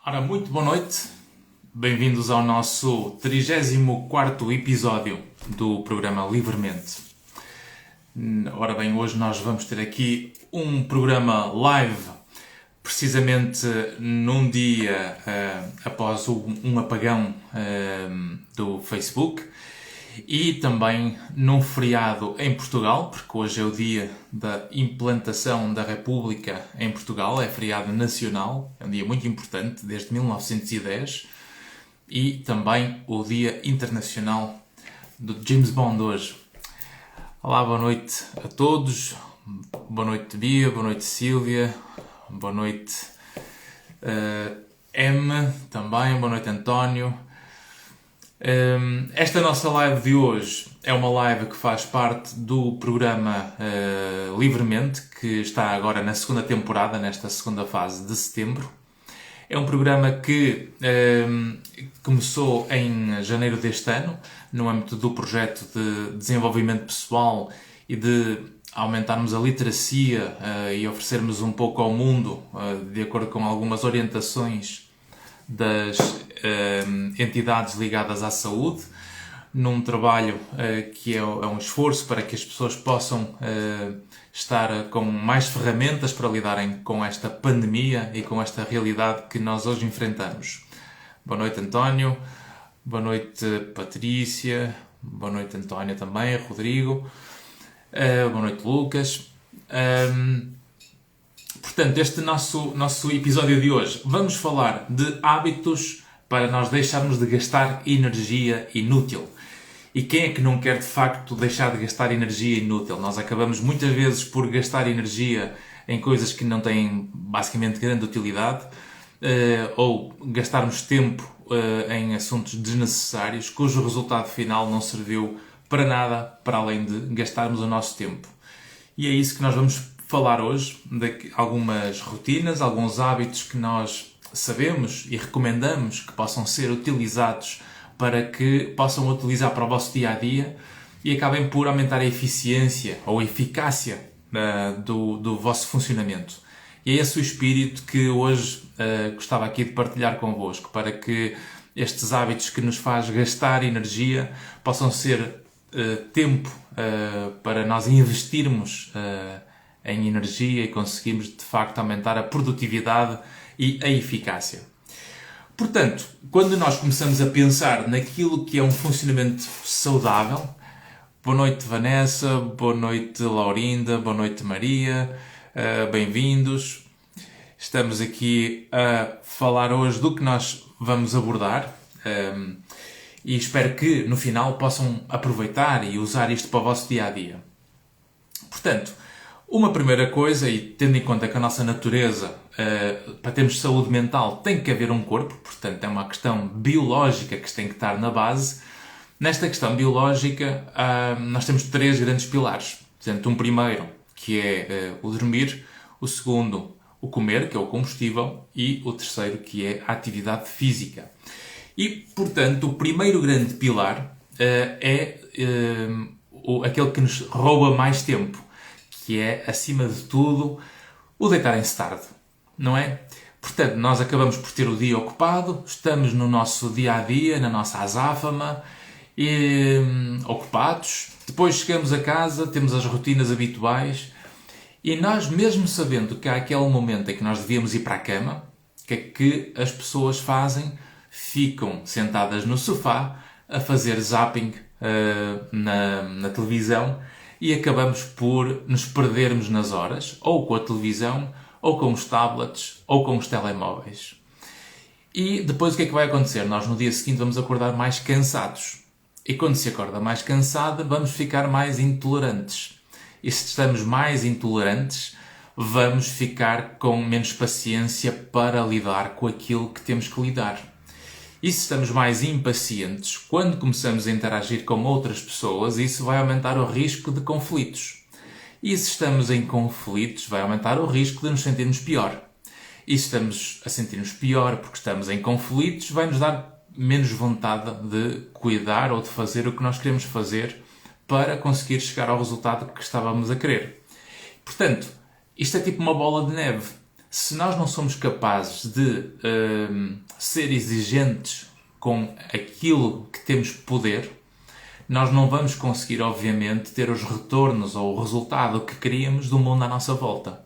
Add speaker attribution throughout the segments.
Speaker 1: Ora, muito boa noite, bem-vindos ao nosso 34º episódio do programa Livremente. Ora bem, hoje nós vamos ter aqui um programa live, precisamente num dia após um apagão do Facebook e também num feriado em Portugal, porque hoje é o dia da implantação da República em Portugal, é feriado nacional, é um dia muito importante, desde 1910, e também o Dia Internacional do James Bond hoje. Olá, boa noite a todos, boa noite Bia, boa noite Sílvia, boa noite M também, boa noite António. Esta nossa live de hoje é uma live que faz parte do programa Livremente, que está agora na segunda temporada, nesta segunda fase de setembro. É um programa que começou em janeiro deste ano, no âmbito do projeto de desenvolvimento pessoal e de aumentarmos a literacia e oferecermos um pouco ao mundo, de acordo com algumas orientações das entidades ligadas à saúde, num trabalho que é um esforço para que as pessoas possam estar com mais ferramentas para lidarem com esta pandemia e com esta realidade que nós hoje enfrentamos. Boa noite, António. Boa noite, Patrícia. Boa noite, Antónia também. Rodrigo. Boa noite, Lucas. Portanto, este nosso episódio de hoje, vamos falar de hábitos para nós deixarmos de gastar energia inútil. E quem é que não quer, de facto, deixar de gastar energia inútil? Nós acabamos muitas vezes por gastar energia em coisas que não têm, basicamente, grande utilidade, ou gastarmos tempo em assuntos desnecessários, cujo resultado final não serviu para nada, para além de gastarmos o nosso tempo. E é isso que nós vamos falar hoje, de algumas rotinas, alguns hábitos que nós sabemos e recomendamos que possam ser utilizados para que possam utilizar para o vosso dia-a-dia e acabem por aumentar a eficiência ou a eficácia do vosso funcionamento. E é esse o espírito que hoje gostava aqui de partilhar convosco, para que estes hábitos que nos faz gastar energia possam ser tempo para nós investirmos em energia e conseguirmos de facto aumentar a produtividade e a eficácia. Portanto, quando nós começamos a pensar naquilo que é um funcionamento saudável, boa noite Vanessa, boa noite Laurinda, boa noite Maria, bem-vindos. Estamos aqui a falar hoje do que nós vamos abordar e espero que no final possam aproveitar e usar isto para o vosso dia-a-dia. Portanto, uma primeira coisa, e tendo em conta que a nossa natureza, para termos saúde mental, tem que haver um corpo, portanto é uma questão biológica que tem que estar na base. Nesta questão biológica, nós temos 3 grandes pilares. Portanto, um primeiro, que é o dormir, o segundo, o comer, que é o combustível, e o terceiro, que é a atividade física. E, portanto, o primeiro grande pilar é aquele que nos rouba mais tempo, que é, acima de tudo, o deitarem-se tarde, não é? Portanto, nós acabamos por ter o dia ocupado, estamos no nosso dia-a-dia, na nossa azáfama, ocupados, depois chegamos a casa, temos as rotinas habituais, e nós, mesmo sabendo que há aquele momento em que nós devíamos ir para a cama, o que é que as pessoas fazem? Ficam sentadas no sofá a fazer zapping na televisão, e acabamos por nos perdermos nas horas, ou com a televisão, ou com os tablets, ou com os telemóveis. E depois o que é que vai acontecer? Nós no dia seguinte vamos acordar mais cansados. E quando se acorda mais cansado, vamos ficar mais intolerantes. E se estamos mais intolerantes, vamos ficar com menos paciência para lidar com aquilo que temos que lidar. E se estamos mais impacientes, quando começamos a interagir com outras pessoas, isso vai aumentar o risco de conflitos. E se estamos em conflitos, vai aumentar o risco de nos sentirmos pior. E se estamos a sentir-nos pior porque estamos em conflitos, vai nos dar menos vontade de cuidar ou de fazer o que nós queremos fazer para conseguir chegar ao resultado que estávamos a querer. Portanto, isto é tipo uma bola de neve. Se nós não somos capazes de ser exigentes com aquilo que temos poder, nós não vamos conseguir, obviamente, ter os retornos ou o resultado que queríamos do mundo à nossa volta.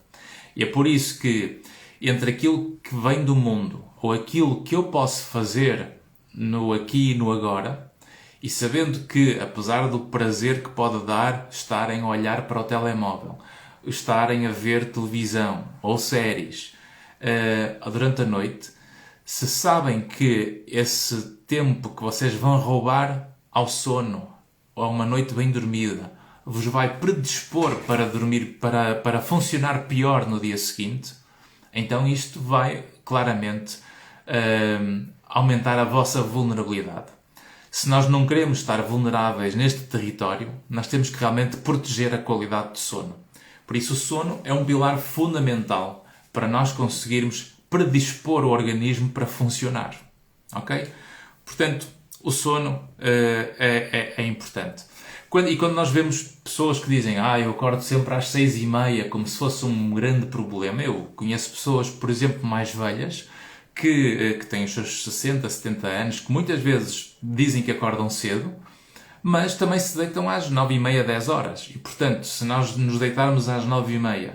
Speaker 1: E é por isso que, entre aquilo que vem do mundo ou aquilo que eu posso fazer no aqui e no agora, e sabendo que, apesar do prazer que pode dar estarem a olhar para o telemóvel, estarem a ver televisão ou séries durante a noite, se sabem que esse tempo que vocês vão roubar ao sono ou a uma noite bem dormida vos vai predispor para dormir, para funcionar pior no dia seguinte, então isto vai claramente aumentar a vossa vulnerabilidade. Se nós não queremos estar vulneráveis neste território, nós temos que realmente proteger a qualidade do sono. Por isso o sono é um pilar fundamental para nós conseguirmos predispor o organismo para funcionar. Ok? Portanto, o sono é importante. Quando nós vemos pessoas que dizem eu acordo sempre às 6h30 como se fosse um grande problema, eu conheço pessoas, por exemplo, mais velhas, que têm os seus 60, 70 anos, que muitas vezes dizem que acordam cedo, mas também se deitam às 9h30, 10 horas. E, portanto, se nós nos deitarmos às 9h30,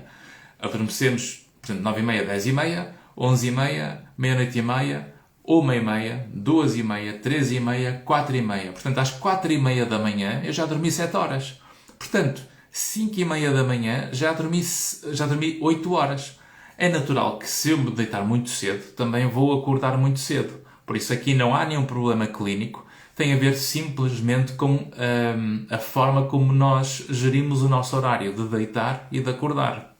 Speaker 1: adormecemos, portanto, 9h30, 10h30, 11h30, meia-noite e meia, 1h30, 2h30, 3h30, 4h30. Portanto, às 4h30 da manhã eu já dormi 7 horas. Portanto, 5h30 da manhã já dormi 8 horas. É natural que se eu me deitar muito cedo, também vou acordar muito cedo. Por isso aqui não há nenhum problema clínico. Tem a ver simplesmente com a forma como nós gerimos o nosso horário de deitar e de acordar.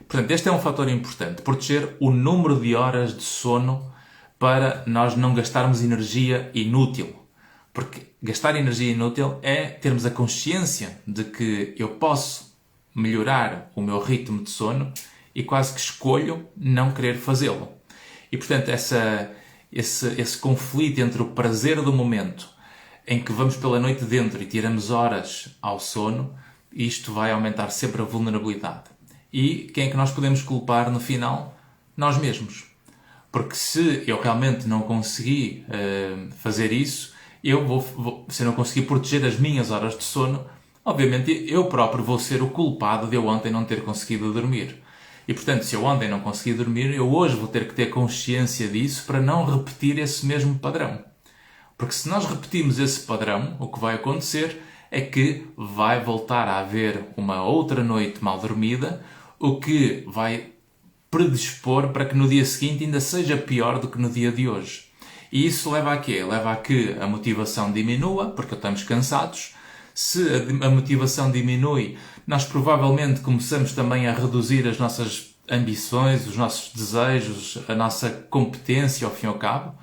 Speaker 1: Portanto, este é um fator importante. Proteger o número de horas de sono para nós não gastarmos energia inútil. Porque gastar energia inútil é termos a consciência de que eu posso melhorar o meu ritmo de sono e quase que escolho não querer fazê-lo. E, portanto, esse conflito entre o prazer do momento em que vamos pela noite dentro e tiramos horas ao sono, isto vai aumentar sempre a vulnerabilidade. E quem é que nós podemos culpar no final? Nós mesmos. Porque se eu realmente não conseguir fazer isso, se eu não conseguir proteger as minhas horas de sono, obviamente eu próprio vou ser o culpado de eu ontem não ter conseguido dormir. E, portanto, se eu ontem não consegui dormir, eu hoje vou ter que ter consciência disso para não repetir esse mesmo padrão. Porque se nós repetirmos esse padrão, o que vai acontecer é que vai voltar a haver uma outra noite mal dormida, o que vai predispor para que no dia seguinte ainda seja pior do que no dia de hoje. E isso leva a quê? Leva a que a motivação diminua, porque estamos cansados. Se a motivação diminui, nós provavelmente começamos também a reduzir as nossas ambições, os nossos desejos, a nossa competência, ao fim e ao cabo.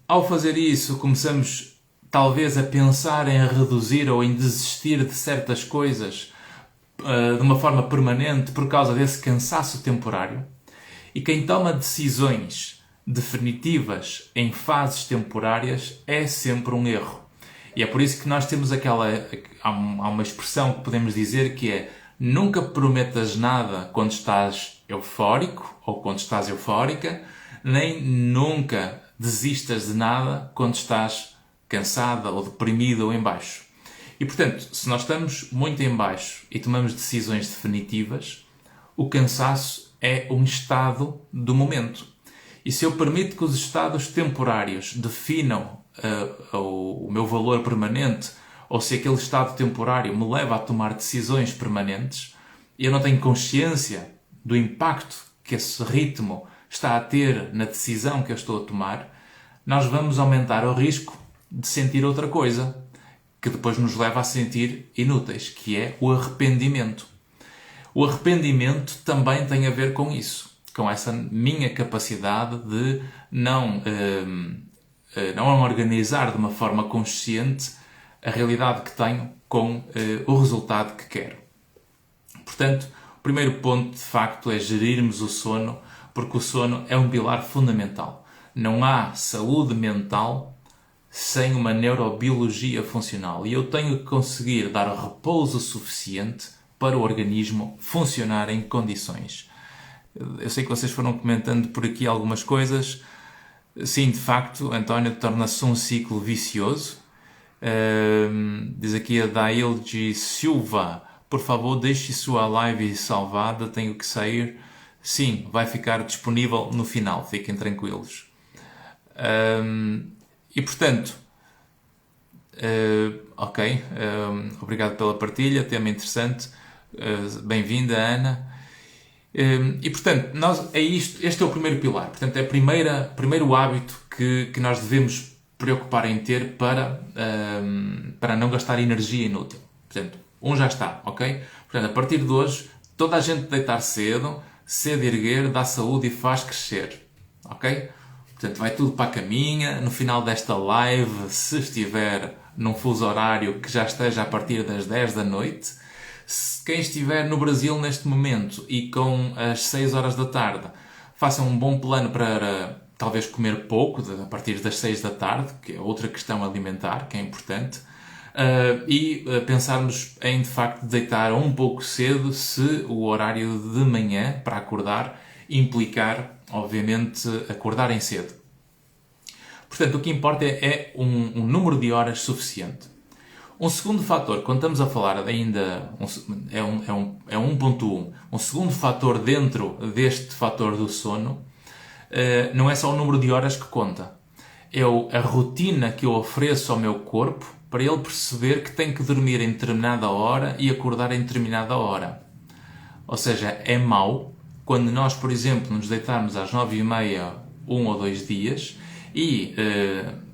Speaker 1: Ao fazer isso, começamos talvez a pensar em reduzir ou em desistir de certas coisas de uma forma permanente por causa desse cansaço temporário. E quem toma decisões definitivas em fases temporárias é sempre um erro. E é por isso que nós temos há uma expressão que podemos dizer que é: nunca prometas nada quando estás eufórico ou quando estás eufórica, nem nunca desistas de nada quando estás cansada ou deprimida ou em baixo. E, portanto, se nós estamos muito em baixo e tomamos decisões definitivas, o cansaço é um estado do momento. E se eu permito que os estados temporários definam o meu valor permanente, ou se aquele estado temporário me leva a tomar decisões permanentes, e eu não tenho consciência do impacto que esse ritmo está a ter na decisão que eu estou a tomar, nós vamos aumentar o risco de sentir outra coisa, que depois nos leva a sentir inúteis, que é o arrependimento. O arrependimento também tem a ver com isso, com essa minha capacidade de não organizar de uma forma consciente a realidade que tenho com o resultado que quero. Portanto, o primeiro ponto, de facto, é gerirmos o sono, porque o sono é um pilar fundamental. Não há saúde mental sem uma neurobiologia funcional. E eu tenho que conseguir dar repouso suficiente para o organismo funcionar em condições. Eu sei que vocês foram comentando por aqui algumas coisas. Sim, de facto, António, torna-se um ciclo vicioso. Diz aqui a Dailde Silva: por favor, deixe sua live salvada, tenho que sair. Sim, vai ficar disponível no final, fiquem tranquilos. E portanto, ok, obrigado pela partilha, tema interessante. Bem-vinda, Ana. E portanto, este é o primeiro pilar. Portanto, é o primeiro hábito que nós devemos preocupar em ter para não gastar energia inútil. Portanto, já está, ok? Portanto, a partir de hoje, toda a gente deitar cedo erguer, dá saúde e faz crescer, ok? Portanto, vai tudo para a caminha. No final desta live, se estiver num fuso horário que já esteja a partir das 10 da noite, quem estiver no Brasil neste momento e com as 6 horas da tarde, façam um bom plano para talvez comer pouco a partir das 6 da tarde, que é outra questão alimentar que é importante, e pensarmos em de facto deitar um pouco cedo se o horário de manhã para acordar implicar, obviamente, acordarem cedo. Portanto, o que importa é um número de horas suficiente. Um segundo fator, quando estamos a falar ainda, é 1.1, um segundo fator dentro deste fator do sono, não é só o número de horas que conta. É a rotina que eu ofereço ao meu corpo para ele perceber que tem que dormir em determinada hora e acordar em determinada hora. Ou seja, é mau quando nós, por exemplo, nos deitarmos às 9h30, 1 ou 2 dias, e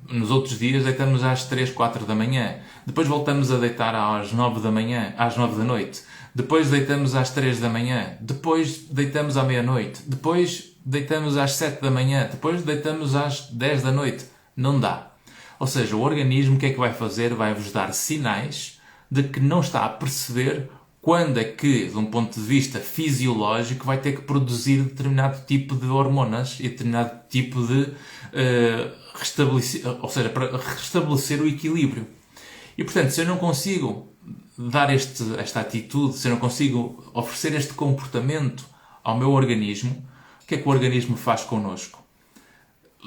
Speaker 1: nos outros dias deitamos às 3, 4 da manhã. Depois voltamos a deitar às 9 da manhã, às 9 da noite. Depois deitamos às 3 da manhã. Depois deitamos à meia-noite. Depois deitamos às 7 da manhã. Depois deitamos às 10 da noite. Não dá. Ou seja, o organismo o que é que vai fazer? Vai-vos dar sinais de que não está a perceber quando é que, de um ponto de vista fisiológico, vai ter que produzir determinado tipo de hormonas e determinado tipo de ou seja, para restabelecer o equilíbrio. E, portanto, se eu não consigo dar esta atitude, se eu não consigo oferecer este comportamento ao meu organismo, o que é que o organismo faz connosco?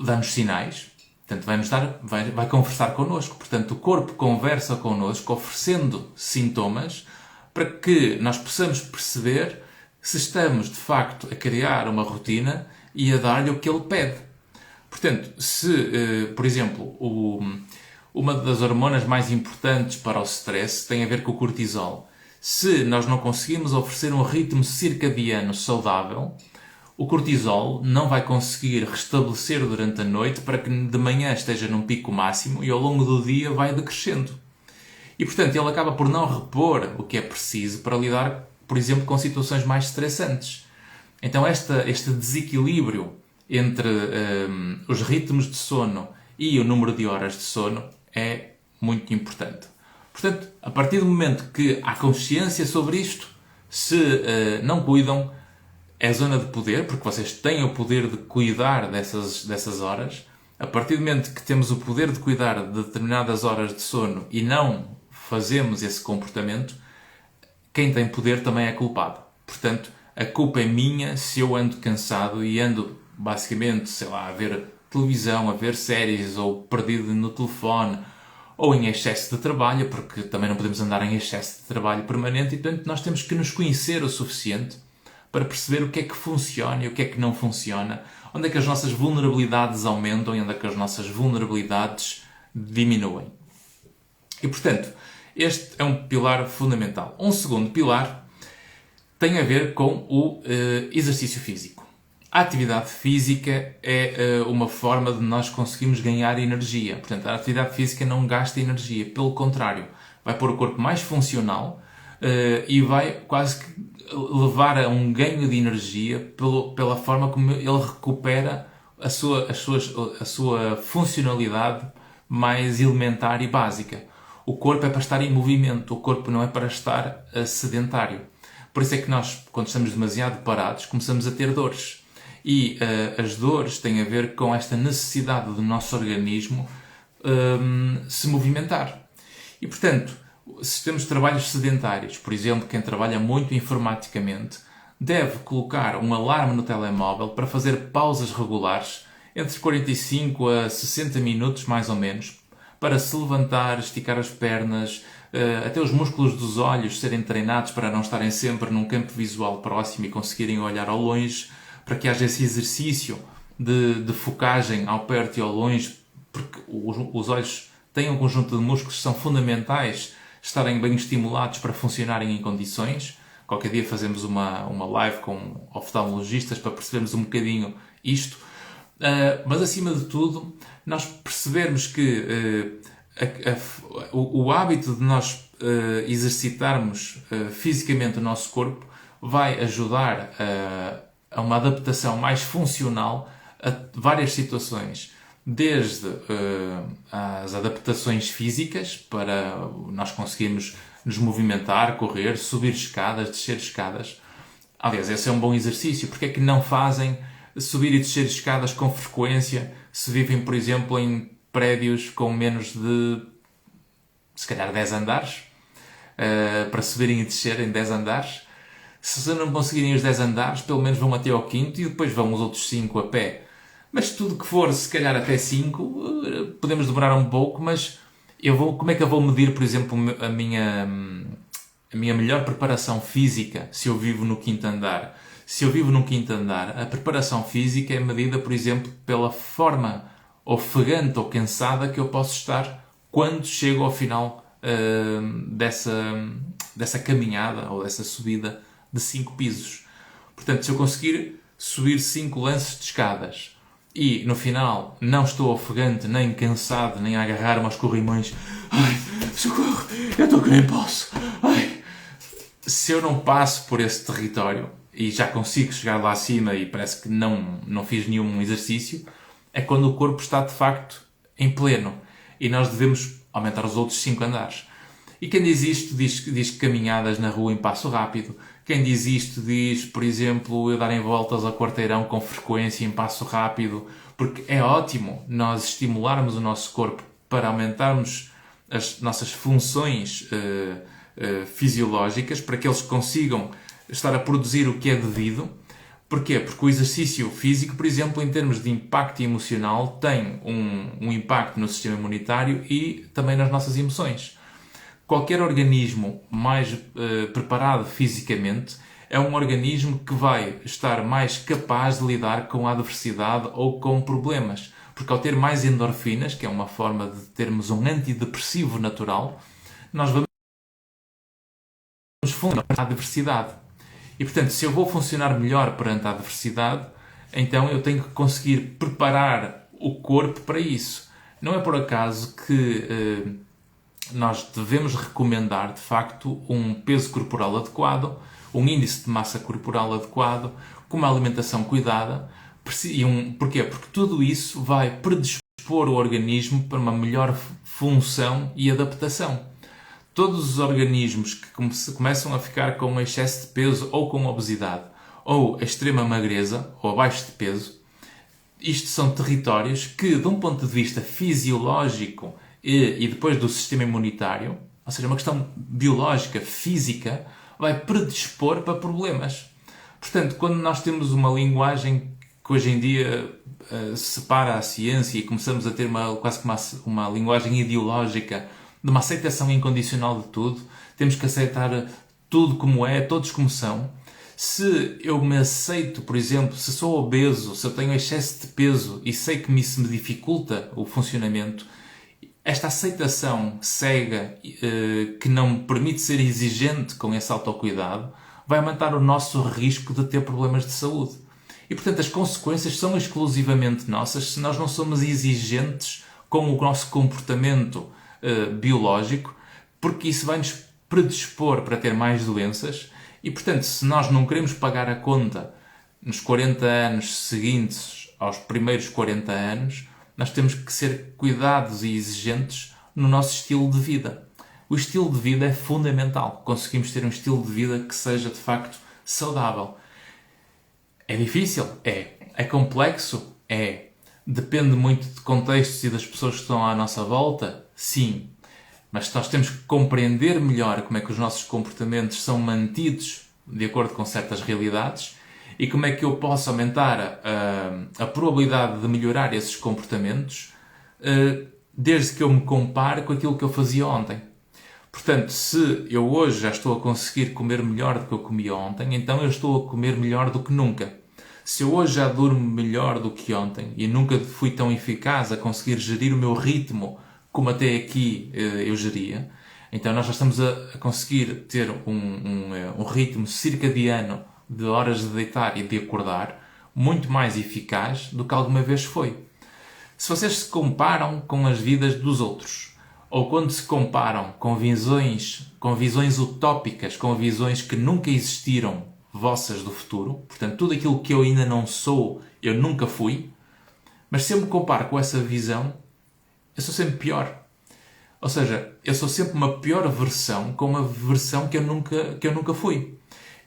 Speaker 1: Dá-nos sinais, portanto, vai conversar connosco. Portanto, o corpo conversa connosco, oferecendo sintomas para que nós possamos perceber se estamos, de facto, a criar uma rotina e a dar-lhe o que ele pede. Portanto, se, por exemplo, uma das hormonas mais importantes para o stress tem a ver com o cortisol. Se nós não conseguimos oferecer um ritmo circadiano saudável, o cortisol não vai conseguir restabelecer durante a noite para que de manhã esteja num pico máximo e ao longo do dia vai decrescendo. E, portanto, ele acaba por não repor o que é preciso para lidar, por exemplo, com situações mais estressantes. Então, este desequilíbrio entre os ritmos de sono e o número de horas de sono é muito importante. Portanto, a partir do momento que há consciência sobre isto, se não cuidam, é zona de poder, porque vocês têm o poder de cuidar dessas horas. A partir do momento que temos o poder de cuidar de determinadas horas de sono e não fazemos esse comportamento, quem tem poder também é culpado. Portanto, a culpa é minha se eu ando cansado e ando basicamente, sei lá, a ver televisão, a ver séries, ou perdido no telefone, ou em excesso de trabalho, porque também não podemos andar em excesso de trabalho permanente, e portanto nós temos que nos conhecer o suficiente para perceber o que é que funciona e o que é que não funciona, onde é que as nossas vulnerabilidades aumentam e onde é que as nossas vulnerabilidades diminuem. E portanto, este é um pilar fundamental. Um segundo pilar tem a ver com o exercício físico. A atividade física é uma forma de nós conseguirmos ganhar energia. Portanto, a atividade física não gasta energia. Pelo contrário, vai pôr o corpo mais funcional e vai quase que levar a um ganho de energia pela forma como ele recupera a sua funcionalidade mais elementar e básica. O corpo é para estar em movimento. O corpo não é para estar sedentário. Por isso é que nós, quando estamos demasiado parados, começamos a ter dores. E as dores têm a ver com esta necessidade do nosso organismo se movimentar. E, portanto, se temos trabalhos sedentários, por exemplo, quem trabalha muito informaticamente, deve colocar um alarme no telemóvel para fazer pausas regulares entre 45 a 60 minutos, mais ou menos, para se levantar, esticar as pernas, até os músculos dos olhos serem treinados para não estarem sempre num campo visual próximo e conseguirem olhar ao longe, para que haja esse exercício de focagem ao perto e ao longe, porque os olhos têm um conjunto de músculos que são fundamentais estarem bem estimulados para funcionarem em condições. Qualquer dia fazemos uma live com oftalmologistas para percebermos um bocadinho isto. Mas, acima de tudo, nós percebermos que o hábito de nós exercitarmos fisicamente o nosso corpo vai ajudar a uma adaptação mais funcional a várias situações. Desde as adaptações físicas, para nós conseguirmos nos movimentar, correr, subir escadas, descer escadas. Aliás, esse é um bom exercício. Porque é que não fazem subir e descer escadas com frequência se vivem, por exemplo, em prédios com menos de, se calhar, 10 andares? Para subirem e descerem 10 andares. Se não conseguirem os 10 andares, pelo menos vão até ao quinto e depois vão os outros 5 a pé. Mas tudo que for, se calhar até 5, podemos demorar um pouco, mas como é que eu vou medir, por exemplo, a minha melhor preparação física se eu vivo no quinto andar? Se eu vivo no quinto andar, a preparação física é medida, por exemplo, pela forma ofegante ou cansada que eu posso estar quando chego ao final dessa caminhada ou dessa subida de 5 pisos. Portanto, se eu conseguir subir 5 lances de escadas e no final não estou ofegante, nem cansado, nem a agarrar-me aos corrimões, ai, socorro, eu estou que nem posso, ai. Se eu não passo por esse território e já consigo chegar lá acima e parece que não fiz nenhum exercício, é quando o corpo está de facto em pleno e nós devemos aumentar os outros 5 andares. E quem diz isto diz caminhadas na rua em passo rápido. Quem diz isto diz, por exemplo, eu darem voltas ao quarteirão com frequência em passo rápido, porque é ótimo nós estimularmos o nosso corpo para aumentarmos as nossas funções fisiológicas, para que eles consigam estar a produzir o que é devido. Porquê? Porque o exercício físico, por exemplo, em termos de impacto emocional, tem um impacto no sistema imunitário e também nas nossas emoções. Qualquer organismo mais preparado fisicamente é um organismo que vai estar mais capaz de lidar com a adversidade ou com problemas. Porque ao ter mais endorfinas, que é uma forma de termos um antidepressivo natural, nós vamos funcionar perante a adversidade. E, portanto, se eu vou funcionar melhor perante a adversidade, então eu tenho que conseguir preparar o corpo para isso. Não é por acaso que nós devemos recomendar, de facto, um peso corporal adequado, um índice de massa corporal adequado, com uma alimentação cuidada. Porquê? Porque tudo isso vai predispor o organismo para uma melhor função e adaptação. Todos os organismos que começam a ficar com excesso de peso ou com obesidade, ou extrema magreza, ou abaixo de peso, isto são territórios que, de um ponto de vista fisiológico e depois do sistema imunitário, ou seja, uma questão biológica, física, vai predispor para problemas. Portanto, quando nós temos uma linguagem que hoje em dia separa a ciência e começamos a ter quase que uma linguagem ideológica de uma aceitação incondicional de tudo, temos que aceitar tudo como é, todos como são. Se eu me aceito, por exemplo, se sou obeso, se eu tenho excesso de peso e sei que isso me dificulta o funcionamento, esta aceitação cega, que não me permite ser exigente com esse autocuidado, vai aumentar o nosso risco de ter problemas de saúde. E, portanto, as consequências são exclusivamente nossas se nós não somos exigentes com o nosso comportamento biológico, porque isso vai nos predispor para ter mais doenças. E, portanto, se nós não queremos pagar a conta nos 40 anos seguintes aos primeiros 40 anos, nós temos que ser cuidados e exigentes no nosso estilo de vida. O estilo de vida é fundamental. Conseguimos ter um estilo de vida que seja, de facto, saudável. É difícil? É. É complexo? É. Depende muito de contextos e das pessoas que estão à nossa volta? Sim. Mas nós temos que compreender melhor como é que os nossos comportamentos são mantidos de acordo com certas realidades e como é que eu posso aumentar a probabilidade de melhorar esses comportamentos desde que eu me compare com aquilo que eu fazia ontem. Portanto, se eu hoje já estou a conseguir comer melhor do que eu comia ontem, então eu estou a comer melhor do que nunca. Se eu hoje já durmo melhor do que ontem e nunca fui tão eficaz a conseguir gerir o meu ritmo como até aqui eu geria, então nós já estamos a conseguir ter um ritmo circadiano de horas de deitar e de acordar muito mais eficaz do que alguma vez foi. Se vocês se comparam com as vidas dos outros, ou quando se comparam com visões utópicas, com visões que nunca existiram vossas do futuro, portanto, tudo aquilo que eu ainda não sou, eu nunca fui, mas se eu me comparo com essa visão, eu sou sempre pior. Ou seja, eu sou sempre uma pior versão com uma versão que eu nunca fui.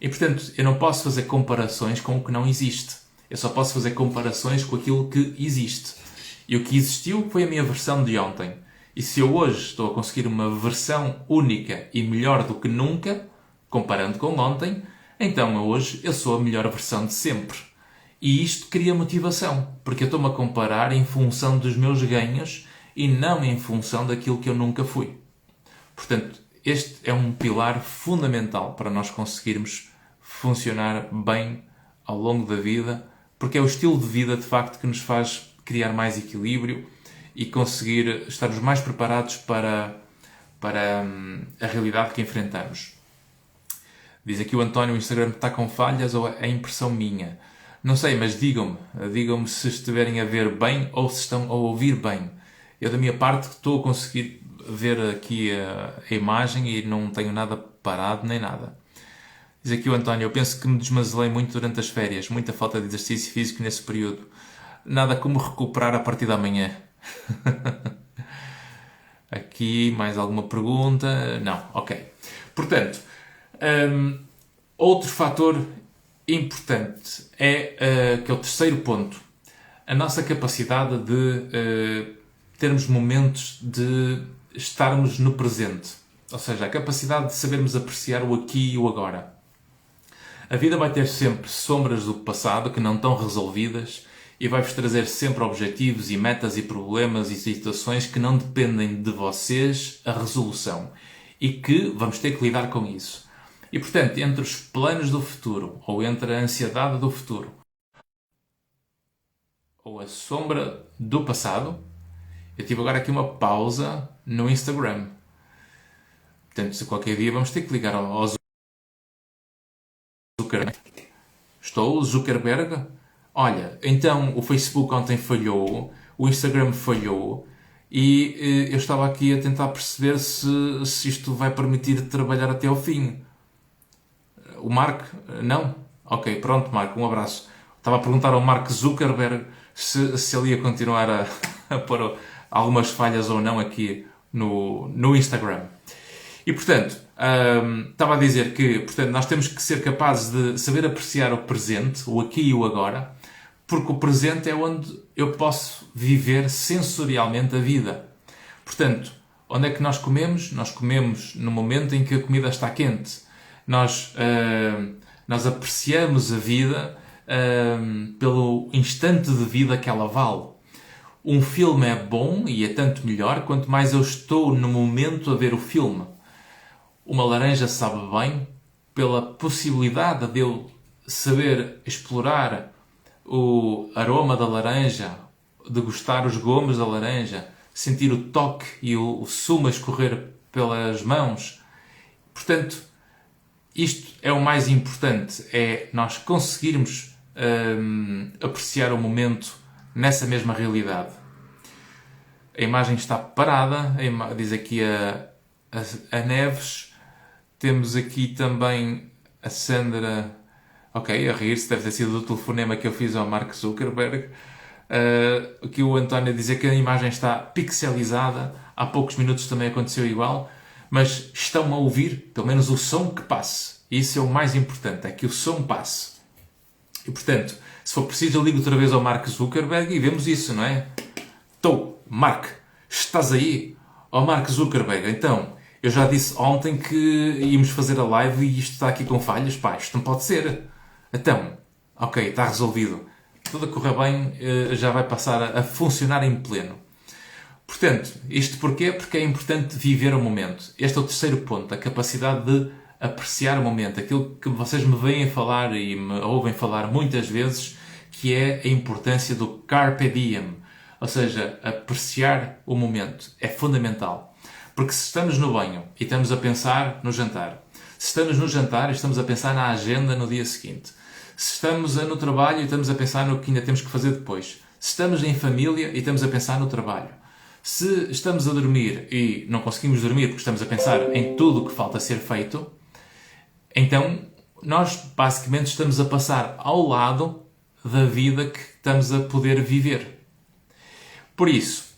Speaker 1: E, portanto, eu não posso fazer comparações com o que não existe. Eu só posso fazer comparações com aquilo que existe. E o que existiu foi a minha versão de ontem. E se eu hoje estou a conseguir uma versão única e melhor do que nunca, comparando com ontem, então hoje eu sou a melhor versão de sempre. E isto cria motivação, porque eu estou-me a comparar em função dos meus ganhos e não em função daquilo que eu nunca fui. Portanto, este é um pilar fundamental para nós conseguirmos funcionar bem ao longo da vida, porque é o estilo de vida, de facto, que nos faz criar mais equilíbrio e conseguir estarmos mais preparados para a realidade que enfrentamos. Diz aqui o António, o Instagram está com falhas ou é impressão minha? Não sei, mas digam-me se estiverem a ver bem ou se estão a ouvir bem. Eu, da minha parte, estou a conseguir ver aqui a imagem e não tenho nada parado nem nada. Diz aqui o António, eu penso que me desmazelei muito durante as férias, muita falta de exercício físico nesse período. Nada como recuperar a partir da manhã. Aqui, mais alguma pergunta? Não, ok. Portanto, outro fator importante que é o terceiro ponto. A nossa capacidade de termos momentos de estarmos no presente. Ou seja, a capacidade de sabermos apreciar o aqui e o agora. A vida vai ter sempre sombras do passado que não estão resolvidas e vai-vos trazer sempre objetivos e metas e problemas e situações que não dependem de vocês a resolução e que vamos ter que lidar com isso. E, portanto, entre os planos do futuro ou entre a ansiedade do futuro ou a sombra do passado, eu tive agora aqui uma pausa no Instagram. Portanto, se qualquer dia vamos ter que ligar ao Zuckerberg. Estou, Zuckerberg? Olha, então o Facebook ontem falhou, o Instagram falhou e eu estava aqui a tentar perceber se isto vai permitir trabalhar até ao fim. O Mark? Não? Ok, pronto, Mark, um abraço. Estava a perguntar ao Mark Zuckerberg se ele ia continuar a pôr algumas falhas ou não aqui no Instagram. E, portanto, estava a dizer que portanto, nós temos que ser capazes de saber apreciar o presente, o aqui e o agora, porque o presente é onde eu posso viver sensorialmente a vida. Portanto, onde é que nós comemos? Nós comemos no momento em que a comida está quente. Nós apreciamos a vida pelo instante de vida que ela vale. Um filme é bom e é tanto melhor quanto mais eu estou no momento a ver o filme. Uma laranja sabe bem pela possibilidade de eu saber explorar o aroma da laranja, degustar os gomos da laranja, sentir o toque e o sumo a escorrer pelas mãos. Portanto, isto é o mais importante, é nós conseguirmos apreciar o momento nessa mesma realidade. A imagem está parada, diz aqui a Neves. Temos aqui também a Sandra, ok, a rir-se, deve ter sido do telefonema que eu fiz ao Mark Zuckerberg. Aqui o António a dizer que a imagem está pixelizada, há poucos minutos também aconteceu igual, mas estão a ouvir, pelo menos o som que passe. E isso é o mais importante, é que o som passe. E portanto, se for preciso eu ligo outra vez ao Mark Zuckerberg e vemos isso, não é? Estou, Mark, estás aí? Ó Mark Zuckerberg, então, Eu já disse ontem que íamos fazer a live e isto está aqui com falhas. Pá, isto não pode ser. Então, ok, está resolvido. Tudo a correr bem, já vai passar a funcionar em pleno. Portanto, isto porquê? Porque é importante viver o momento. Este é o terceiro ponto, a capacidade de apreciar o momento. Aquilo que vocês me veem falar e me ouvem falar muitas vezes, que é a importância do carpe diem. Ou seja, apreciar o momento. É fundamental. Porque se estamos no banho e estamos a pensar no jantar, se estamos no jantar e estamos a pensar na agenda no dia seguinte, se estamos no trabalho e estamos a pensar no que ainda temos que fazer depois, se estamos em família e estamos a pensar no trabalho, se estamos a dormir e não conseguimos dormir porque estamos a pensar em tudo o que falta ser feito, então nós basicamente estamos a passar ao lado da vida que estamos a poder viver. Por isso,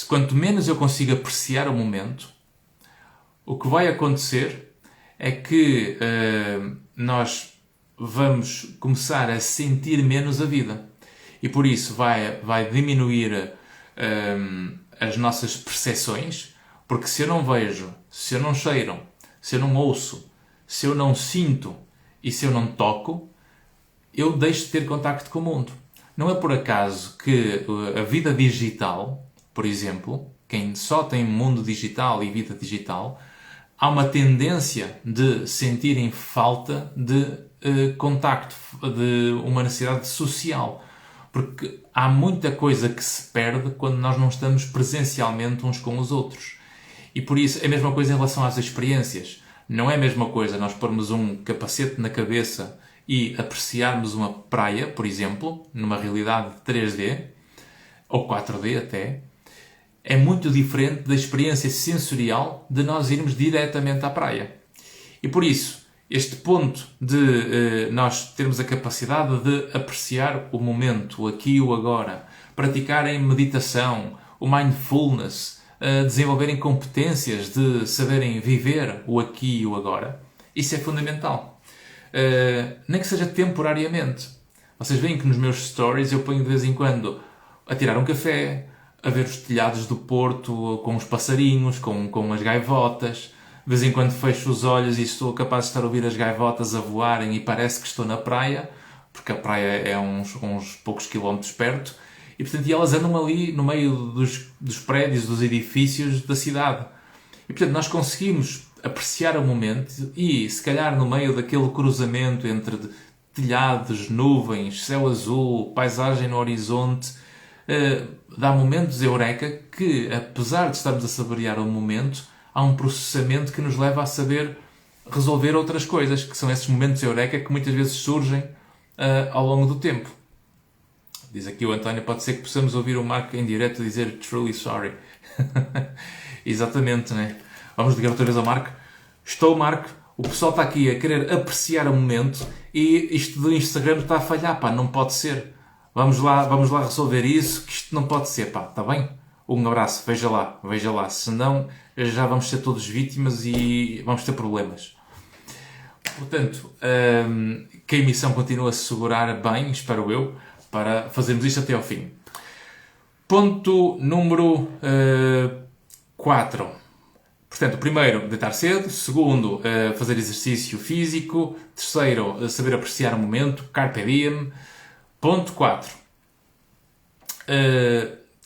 Speaker 1: quanto menos eu consigo apreciar o momento, o que vai acontecer é que nós vamos começar a sentir menos a vida. E por isso vai diminuir as nossas percepções, porque se eu não vejo, se eu não cheiro, se eu não ouço, se eu não sinto e se eu não toco, eu deixo de ter contacto com o mundo. Não é por acaso que a vida digital, por exemplo, quem só tem mundo digital e vida digital, há uma tendência de sentirem falta de contacto, de uma necessidade social. Porque há muita coisa que se perde quando nós não estamos presencialmente uns com os outros. E por isso é a mesma coisa em relação às experiências. Não é a mesma coisa nós pormos um capacete na cabeça e apreciarmos uma praia, por exemplo, numa realidade 3D, ou 4D até. É muito diferente da experiência sensorial de nós irmos diretamente à praia. E por isso, este ponto de nós termos a capacidade de apreciar o momento, o aqui e o agora, praticarem meditação, o mindfulness, desenvolverem competências de saberem viver o aqui e o agora, isso é fundamental. Nem que seja temporariamente. Vocês veem que nos meus stories eu ponho de vez em quando a tirar um café, a ver os telhados do Porto com os passarinhos, com as gaivotas. De vez em quando fecho os olhos e estou capaz de estar a ouvir as gaivotas a voarem e parece que estou na praia, porque a praia é uns poucos quilómetros perto, e portanto elas andam ali no meio dos prédios, dos edifícios da cidade. E portanto nós conseguimos apreciar o momento e, se calhar, no meio daquele cruzamento entre telhados, nuvens, céu azul, paisagem no horizonte, dá momentos eureka que, apesar de estarmos a saborear o momento, há um processamento que nos leva a saber resolver outras coisas, que são esses momentos eureka que muitas vezes surgem ao longo do tempo. Diz aqui o António, pode ser que possamos ouvir o Marco em direto dizer truly sorry. Exatamente, né? Vamos ligar outra vez ao Marco. Estou, Marco. O pessoal está aqui a querer apreciar o momento e isto do Instagram está a falhar, pá, não pode ser. Vamos lá resolver isso, que isto não pode ser, pá, está bem? Um abraço, veja lá, senão já vamos ser todos vítimas e vamos ter problemas. Portanto, que a emissão continua a se segurar bem, espero eu, para fazermos isto até ao fim. Ponto número 4. Portanto, primeiro, deitar cedo. Segundo, fazer exercício físico. Terceiro, saber apreciar o momento, carpe diem. Ponto 4.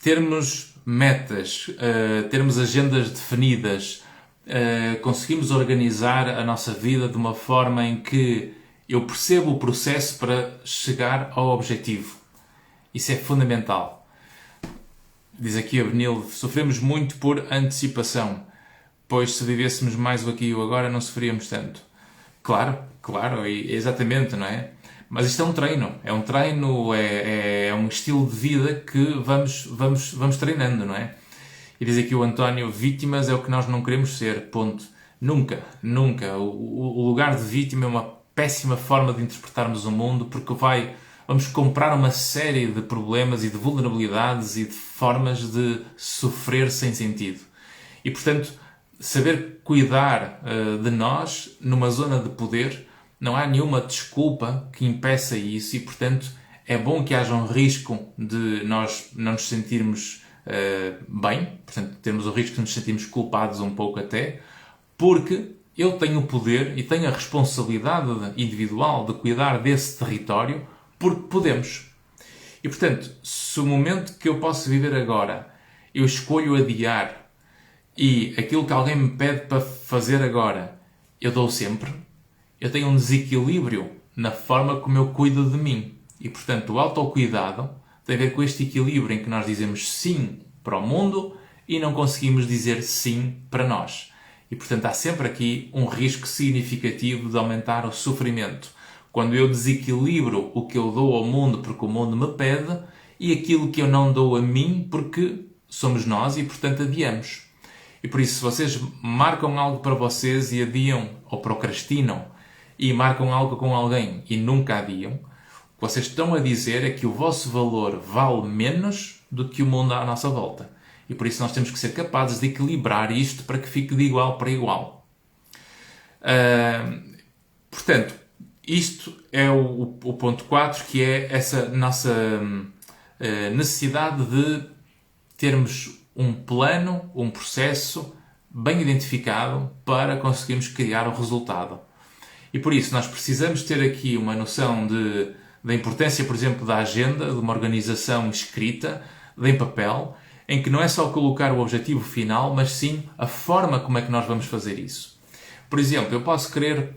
Speaker 1: Termos metas, termos agendas definidas, conseguimos organizar a nossa vida de uma forma em que eu percebo o processo para chegar ao objetivo. Isso é fundamental. Diz aqui a Benil, sofremos muito por antecipação, pois se vivêssemos mais o aqui e o agora não sofríamos tanto. Claro, exatamente, não é? Mas isto é um treino, é um estilo de vida que vamos treinando, não é? E diz aqui o António, vítimas é o que nós não queremos ser, ponto. Nunca. O lugar de vítima é uma péssima forma de interpretarmos o mundo, porque vamos comprar uma série de problemas e de vulnerabilidades e de formas de sofrer sem sentido. E, portanto, saber cuidar de nós numa zona de poder, não há nenhuma desculpa que impeça isso e, portanto, é bom que haja um risco de nós não nos sentirmos bem, portanto temos o risco de nos sentirmos culpados um pouco até, porque eu tenho o poder e tenho a responsabilidade individual de cuidar desse território, porque podemos. E portanto, se o momento que eu posso viver agora eu escolho adiar e aquilo que alguém me pede para fazer agora eu dou sempre, eu tenho um desequilíbrio na forma como eu cuido de mim. E portanto, o autocuidado tem a ver com este equilíbrio em que nós dizemos sim para o mundo e não conseguimos dizer sim para nós. E portanto, há sempre aqui um risco significativo de aumentar o sofrimento. Quando eu desequilibro o que eu dou ao mundo porque o mundo me pede e aquilo que eu não dou a mim porque somos nós e portanto adiamos. E por isso, se vocês marcam algo para vocês e adiam ou procrastinam e marcam algo com alguém e nunca adiam, o que vocês estão a dizer é que o vosso valor vale menos do que o mundo à nossa volta. E por isso nós temos que ser capazes de equilibrar isto para que fique de igual para igual. Portanto, isto é o ponto 4, que é essa nossa necessidade de termos um plano, um processo bem identificado para conseguirmos criar o resultado. E por isso nós precisamos ter aqui uma noção da importância, por exemplo, da agenda, de uma organização escrita, em papel, em que não é só colocar o objetivo final, mas sim a forma como é que nós vamos fazer isso. Por exemplo, eu posso querer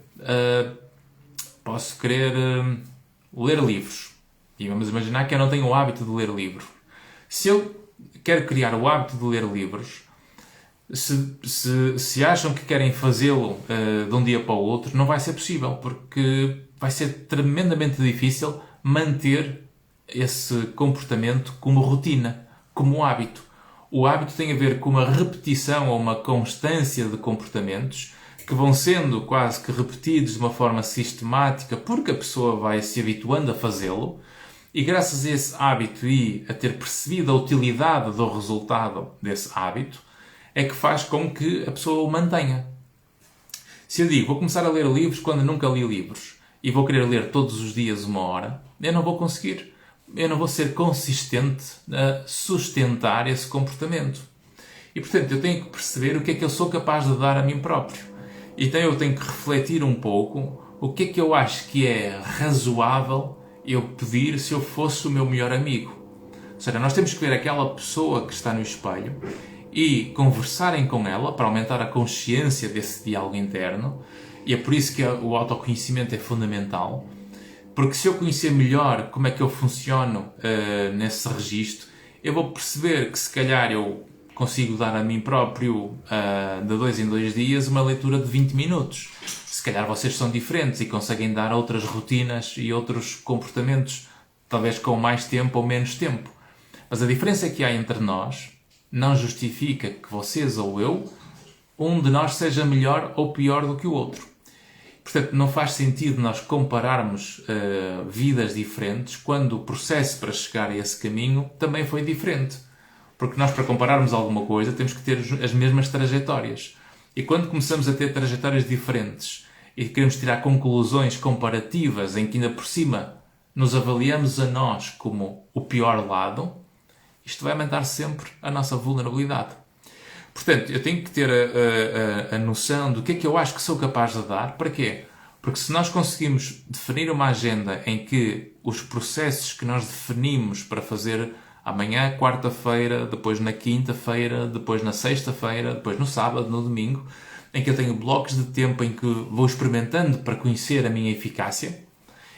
Speaker 1: ler livros. E vamos imaginar que eu não tenho o hábito de ler livro. Se eu quero criar o hábito de ler livros, se acham que querem fazê-lo de um dia para o outro, não vai ser possível, porque vai ser tremendamente difícil manter esse comportamento como rotina, como hábito. O hábito tem a ver com uma repetição ou uma constância de comportamentos que vão sendo quase que repetidos de uma forma sistemática, porque a pessoa vai se habituando a fazê-lo, e graças a esse hábito e a ter percebido a utilidade do resultado desse hábito, é que faz com que a pessoa o mantenha. Se eu digo, vou começar a ler livros quando nunca li livros, e vou querer ler todos os dias 1 hora, eu não vou conseguir. Eu não vou ser consistente a sustentar esse comportamento. E, portanto, eu tenho que perceber o que é que eu sou capaz de dar a mim próprio. Então eu tenho que refletir um pouco o que é que eu acho que é razoável eu pedir se eu fosse o meu melhor amigo. Ou seja, nós temos que ver aquela pessoa que está no espelho e conversarem com ela para aumentar a consciência desse diálogo interno. E é por isso que o autoconhecimento é fundamental. Porque se eu conhecer melhor como é que eu funciono nesse registro, eu vou perceber que se calhar eu consigo dar a mim próprio, de 2 em 2 dias, uma leitura de 20 minutos. Se calhar vocês são diferentes e conseguem dar outras rotinas e outros comportamentos, talvez com mais tempo ou menos tempo. Mas a diferença que há entre nós não justifica que vocês ou eu, um de nós seja melhor ou pior do que o outro. Portanto, não faz sentido nós compararmos vidas diferentes quando o processo para chegar a esse caminho também foi diferente. Porque nós, para compararmos alguma coisa, temos que ter as mesmas trajetórias. E quando começamos a ter trajetórias diferentes e queremos tirar conclusões comparativas em que ainda por cima nos avaliamos a nós como o pior lado, isto vai aumentar sempre a nossa vulnerabilidade. Portanto, eu tenho que ter a noção do que é que eu acho que sou capaz de dar. Para quê? Porque se nós conseguimos definir uma agenda em que os processos que nós definimos para fazer amanhã, quarta-feira, depois na quinta-feira, depois na sexta-feira, depois no sábado, no domingo, em que eu tenho blocos de tempo em que vou experimentando para conhecer a minha eficácia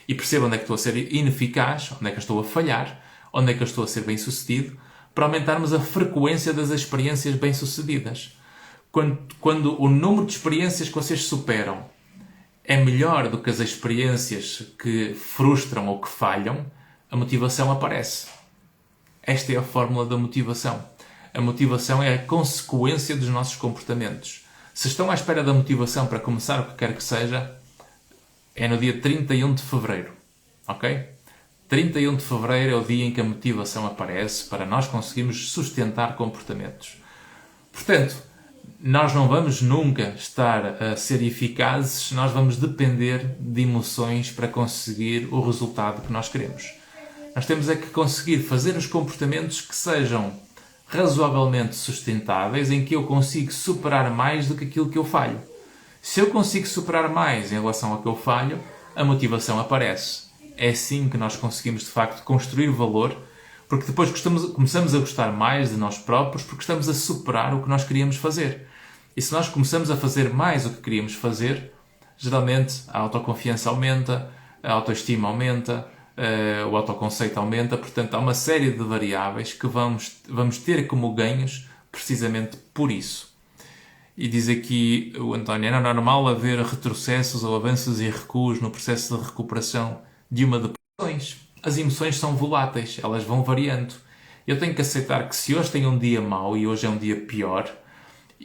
Speaker 1: e percebo onde é que estou a ser ineficaz, onde é que eu estou a falhar, onde é que eu estou a ser bem-sucedido, para aumentarmos a frequência das experiências bem-sucedidas. Quando o número de experiências que vocês superam é melhor do que as experiências que frustram ou que falham, a motivação aparece. Esta é a fórmula da motivação. A motivação é a consequência dos nossos comportamentos. Se estão à espera da motivação para começar o que quer que seja, é no dia 31 de fevereiro. Ok? 31 de fevereiro é o dia em que a motivação aparece para nós conseguirmos sustentar comportamentos. Portanto, nós não vamos nunca estar a ser eficazes se nós vamos depender de emoções para conseguir o resultado que nós queremos. Nós temos é que conseguir fazer os comportamentos que sejam razoavelmente sustentáveis em que eu consigo superar mais do que aquilo que eu falho. Se eu consigo superar mais em relação ao que eu falho, a motivação aparece. É assim que nós conseguimos, de facto, construir valor, porque depois começamos a gostar mais de nós próprios porque estamos a superar o que nós queríamos fazer. E se nós começamos a fazer mais o que queríamos fazer, geralmente a autoconfiança aumenta, a autoestima aumenta, o autoconceito aumenta. Portanto, há uma série de variáveis que vamos ter como ganhos precisamente por isso. E diz aqui o António, é normal haver retrocessos ou avanços e recuos no processo de recuperação de uma depressão. As emoções são voláteis, elas vão variando. Eu tenho que aceitar que se hoje tenho um dia mau e hoje é um dia pior,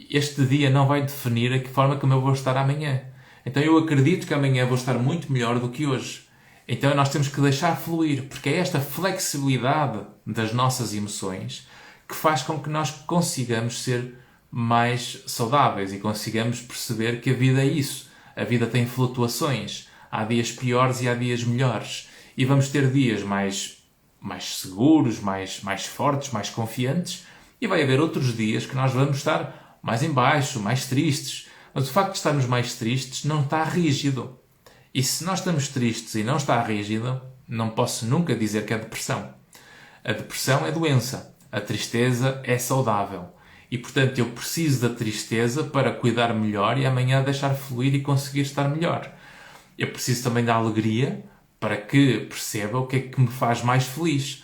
Speaker 1: este dia não vai definir a que forma como eu vou estar amanhã. Então eu acredito que amanhã vou estar muito melhor do que hoje. Então nós temos que deixar fluir, porque é esta flexibilidade das nossas emoções que faz com que nós consigamos ser mais saudáveis e consigamos perceber que a vida é isso. A vida tem flutuações. Há dias piores e há dias melhores. E vamos ter dias mais seguros, mais fortes, mais confiantes. E vai haver outros dias que nós vamos estar mais em baixo, mais tristes. Mas o facto de estarmos mais tristes não está rígido. E se nós estamos tristes e não está rígido, não posso nunca dizer que é depressão. A depressão é doença. A tristeza é saudável. E, portanto, eu preciso da tristeza para cuidar melhor e amanhã deixar fluir e conseguir estar melhor. Eu preciso também da alegria para que perceba o que é que me faz mais feliz.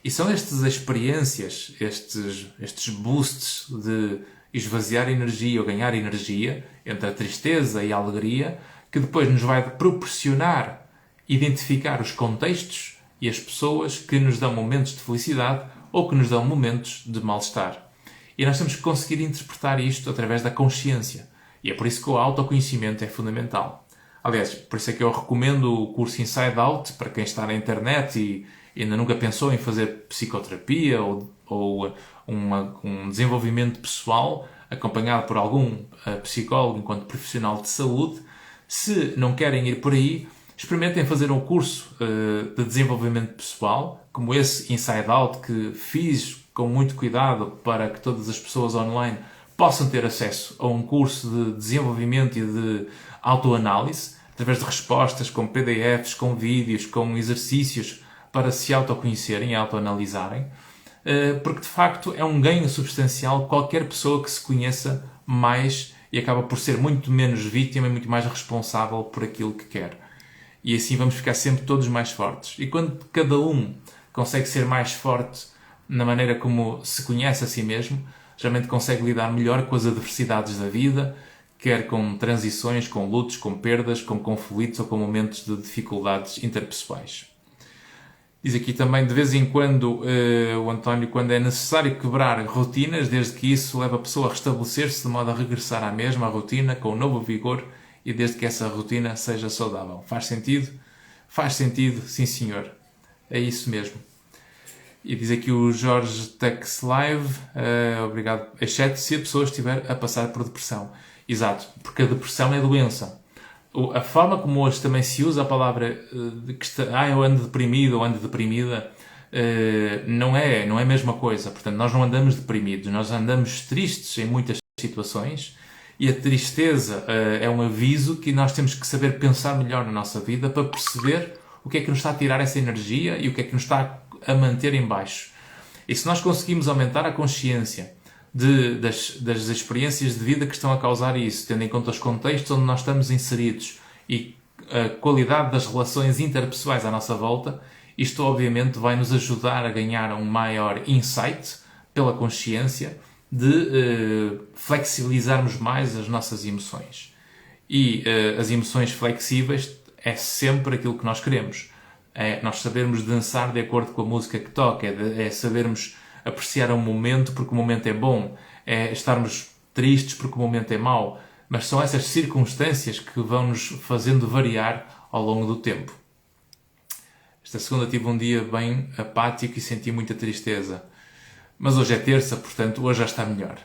Speaker 1: E são estas experiências, estes boosts de esvaziar energia ou ganhar energia entre a tristeza e a alegria que depois nos vai proporcionar identificar os contextos e as pessoas que nos dão momentos de felicidade ou que nos dão momentos de mal-estar. E nós temos que conseguir interpretar isto através da consciência. E é por isso que o autoconhecimento é fundamental. Aliás, por isso é que eu recomendo o curso Inside Out para quem está na internet e ainda nunca pensou em fazer psicoterapia ou um desenvolvimento pessoal acompanhado por algum psicólogo enquanto profissional de saúde. Se não querem ir por aí, experimentem fazer um curso de desenvolvimento pessoal, como esse Inside Out que fiz com muito cuidado para que todas as pessoas online possam ter acesso a um curso de desenvolvimento e de autoanálise, através de respostas com PDFs, com vídeos, com exercícios para se autoconhecerem e autoanalisarem, porque de facto é um ganho substancial qualquer pessoa que se conheça mais e acaba por ser muito menos vítima e muito mais responsável por aquilo que quer. E assim vamos ficar sempre todos mais fortes. E quando cada um consegue ser mais forte na maneira como se conhece a si mesmo, geralmente consegue lidar melhor com as adversidades da vida, quer com transições, com lutos, com perdas, com conflitos ou com momentos de dificuldades interpessoais. Diz aqui também, de vez em quando, o António, quando é necessário quebrar rotinas, desde que isso leva a pessoa a restabelecer-se de modo a regressar à mesma rotina, com novo vigor, e desde que essa rotina seja saudável. Faz sentido? Faz sentido, sim senhor. É isso mesmo. E diz aqui o Jorge Tex Live, obrigado, exceto se a pessoa estiver a passar por depressão. Exato, porque a depressão é doença. A forma como hoje também se usa a palavra eu ando deprimido ou ando deprimida, não é a mesma coisa. Portanto, nós não andamos deprimidos, nós andamos tristes em muitas situações e a tristeza é um aviso que nós temos que saber pensar melhor na nossa vida para perceber o que é que nos está a tirar essa energia e o que é que nos está a manter em baixo. E se nós conseguimos aumentar a consciência das experiências de vida que estão a causar isso, tendo em conta os contextos onde nós estamos inseridos e a qualidade das relações interpessoais à nossa volta, isto obviamente vai nos ajudar a ganhar um maior insight pela consciência de flexibilizarmos mais as nossas emoções. E as emoções flexíveis é sempre aquilo que nós queremos. É nós sabermos dançar de acordo com a música que toca, é sabermos apreciar um momento porque o momento é bom, é estarmos tristes porque o momento é mau, mas são essas circunstâncias que vão nos fazendo variar ao longo do tempo. Esta segunda tive um dia bem apático e senti muita tristeza, mas hoje é terça, portanto hoje já está melhor.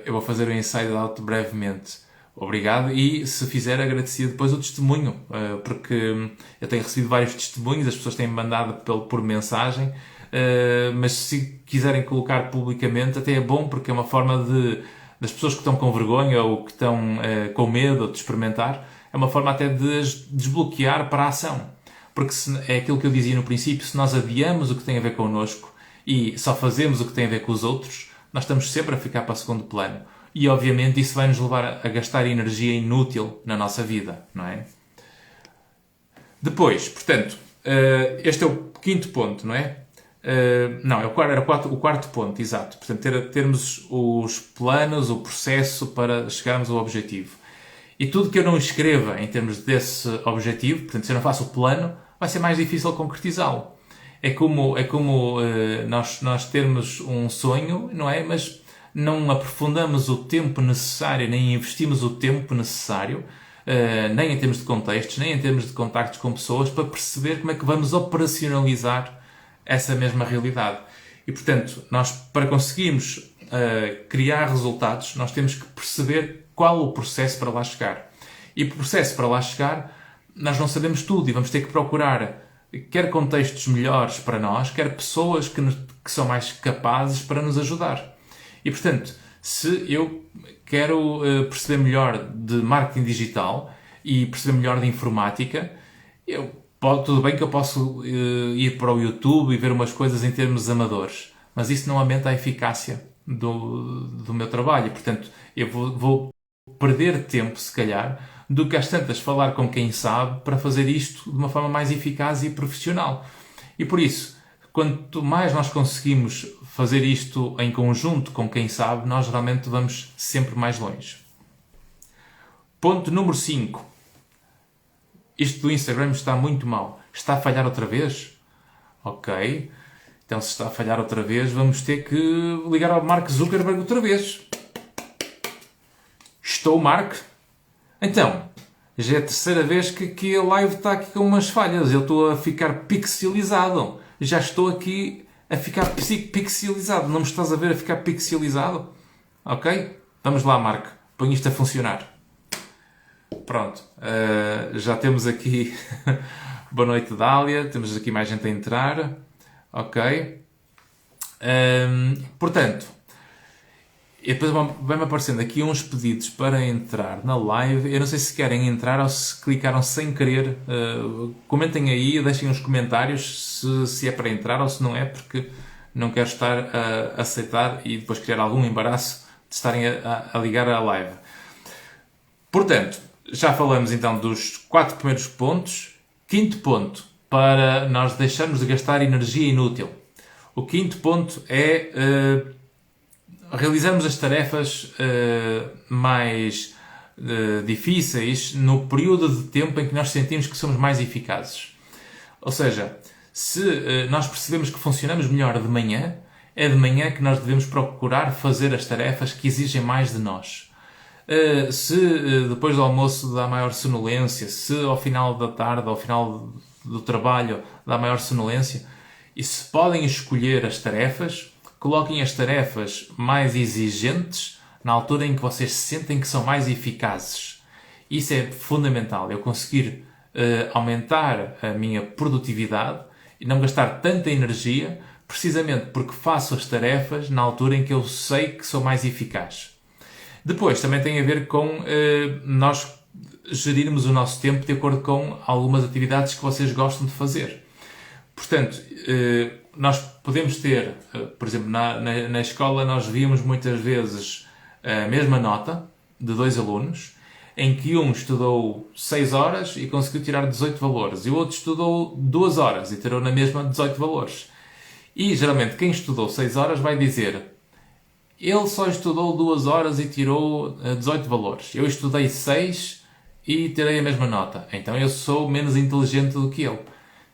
Speaker 1: Eu vou fazer o Inside Out brevemente. Obrigado e, se fizer, agradecia depois o testemunho, porque eu tenho recebido vários testemunhos, as pessoas têm-me mandado por mensagem mas se quiserem colocar publicamente, até é bom, porque é uma forma das pessoas que estão com vergonha ou que estão com medo de experimentar, é uma forma até de as desbloquear para a ação. Porque é aquilo que eu dizia no princípio, se nós adiamos o que tem a ver connosco e só fazemos o que tem a ver com os outros, nós estamos sempre a ficar para o segundo plano. E obviamente isso vai nos levar a gastar energia inútil na nossa vida, não é? Depois, portanto, este é o quinto ponto, não é? Não, era o quarto ponto, exato. Portanto, termos os planos, o processo para chegarmos ao objetivo. E tudo que eu não escreva em termos desse objetivo, portanto, se eu não faço o plano, vai ser mais difícil concretizá-lo. É como nós termos um sonho, não é? Mas não aprofundamos o tempo necessário, nem investimos o tempo necessário, nem em termos de contextos, nem em termos de contactos com pessoas, para perceber como é que vamos operacionalizar essa mesma realidade. E, portanto, nós, para conseguirmos criar resultados, nós temos que perceber qual o processo para lá chegar. E o processo para lá chegar, nós não sabemos tudo e vamos ter que procurar quer contextos melhores para nós, quer pessoas que são mais capazes para nos ajudar. E, portanto, se eu quero perceber melhor de marketing digital e perceber melhor de informática, tudo bem que eu posso ir para o YouTube e ver umas coisas em termos amadores, mas isso não aumenta a eficácia do meu trabalho. E, portanto, eu vou perder tempo, se calhar, do que às tantas falar com quem sabe para fazer isto de uma forma mais eficaz e profissional. E por isso, quanto mais nós conseguimos fazer isto em conjunto com quem sabe, nós realmente vamos sempre mais longe. Ponto número 5. Isto do Instagram está muito mal. Está a falhar outra vez? Ok. Então, se está a falhar outra vez, vamos ter que ligar ao Mark Zuckerberg outra vez. Estou, Mark? Então, já é a terceira vez que a live está aqui com umas falhas. Eu estou a ficar pixelizado. Já estou aqui a ficar pixelizado. Não me estás a ver a ficar pixelizado? Ok? Vamos lá, Mark. Põe isto a funcionar. Pronto. Já temos aqui... Boa noite, Dália. Temos aqui mais gente a entrar. Ok? Portanto... E depois vai-me aparecendo aqui uns pedidos para entrar na live. Eu não sei se querem entrar ou se clicaram sem querer. Comentem aí, deixem os comentários se é para entrar ou se não é, porque não quero estar a aceitar e depois criar algum embaraço de estarem a ligar à live. Portanto, já falamos então dos 4 primeiros pontos. Quinto ponto, para nós deixarmos de gastar energia inútil. O quinto ponto é... realizarmos as tarefas mais difíceis no período de tempo em que nós sentimos que somos mais eficazes. Ou seja, se nós percebemos que funcionamos melhor de manhã, é de manhã que nós devemos procurar fazer as tarefas que exigem mais de nós. Se depois do almoço dá maior sonolência, se ao final da tarde, ao final do trabalho dá maior sonolência, e se podem escolher as tarefas, coloquem as tarefas mais exigentes na altura em que vocês sentem que são mais eficazes. Isso é fundamental, eu conseguir aumentar a minha produtividade e não gastar tanta energia, precisamente porque faço as tarefas na altura em que eu sei que sou mais eficaz. Depois, também tem a ver com nós gerirmos o nosso tempo de acordo com algumas atividades que vocês gostam de fazer. Portanto, nós podemos ter, por exemplo, na escola nós víamos muitas vezes a mesma nota de 2 alunos, em que um estudou 6 horas e conseguiu tirar 18 valores, e o outro estudou 2 horas e tirou na mesma 18 valores. E, geralmente, quem estudou 6 horas vai dizer: ele só estudou 2 horas e tirou 18 valores. Eu estudei 6 e tirei a mesma nota. Então eu sou menos inteligente do que ele.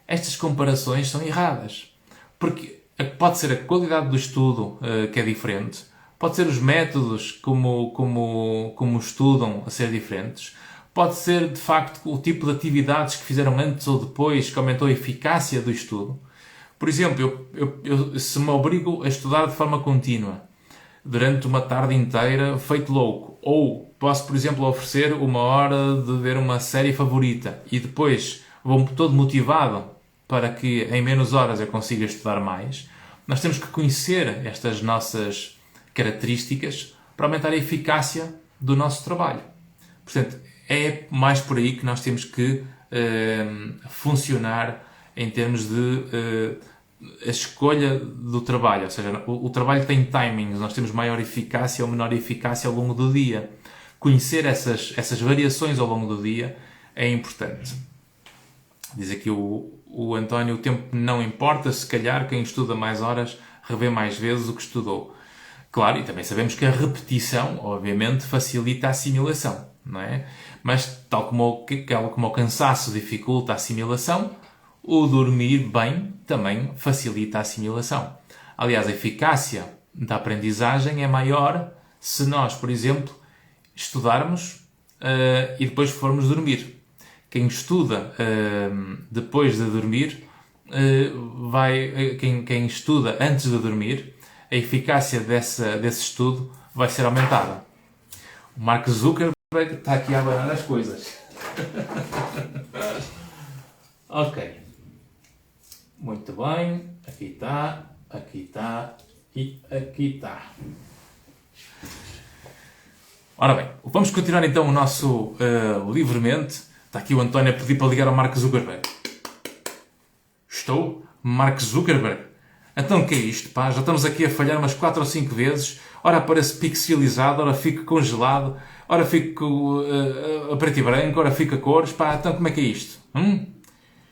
Speaker 1: Estas comparações são erradas. Porque pode ser a qualidade do estudo que é diferente, pode ser os métodos como estudam a ser diferentes, pode ser, de facto, o tipo de atividades que fizeram antes ou depois que aumentou a eficácia do estudo. Por exemplo, eu se me obrigo a estudar de forma contínua, durante uma tarde inteira, feito louco, ou posso, por exemplo, oferecer 1 hora de ver uma série favorita e depois vou-me todo motivado para que em menos horas eu consiga estudar mais. Nós temos que conhecer estas nossas características para aumentar a eficácia do nosso trabalho. Portanto, é mais por aí que nós temos que funcionar em termos de a escolha do trabalho. Ou seja, o trabalho tem timings, nós temos maior eficácia ou menor eficácia ao longo do dia. Conhecer essas variações ao longo do dia é importante. Diz aqui o António, o tempo não importa, se calhar quem estuda mais horas revê mais vezes o que estudou. Claro, e também sabemos que a repetição, obviamente, facilita a assimilação, não é? Mas, tal como o cansaço dificulta a assimilação, o dormir bem também facilita a assimilação. Aliás, a eficácia da aprendizagem é maior se nós, por exemplo, estudarmos e depois formos dormir. Quem estuda depois de dormir, quem estuda antes de dormir, a eficácia desse estudo vai ser aumentada. O Mark Zuckerberg está aqui a abanar as coisas. Ok. Muito bem. Aqui está e aqui está. Ora bem, vamos continuar então o nosso livremente. Está aqui o António a pedir para ligar ao Mark Zuckerberg. Estou? Mark Zuckerberg? Então o que é isto, pá? Já estamos aqui a falhar umas 4 ou 5 vezes. Ora aparece pixelizado, ora fica congelado, ora fica a preto e branco, ora fica a cores. Pá, então como é que é isto?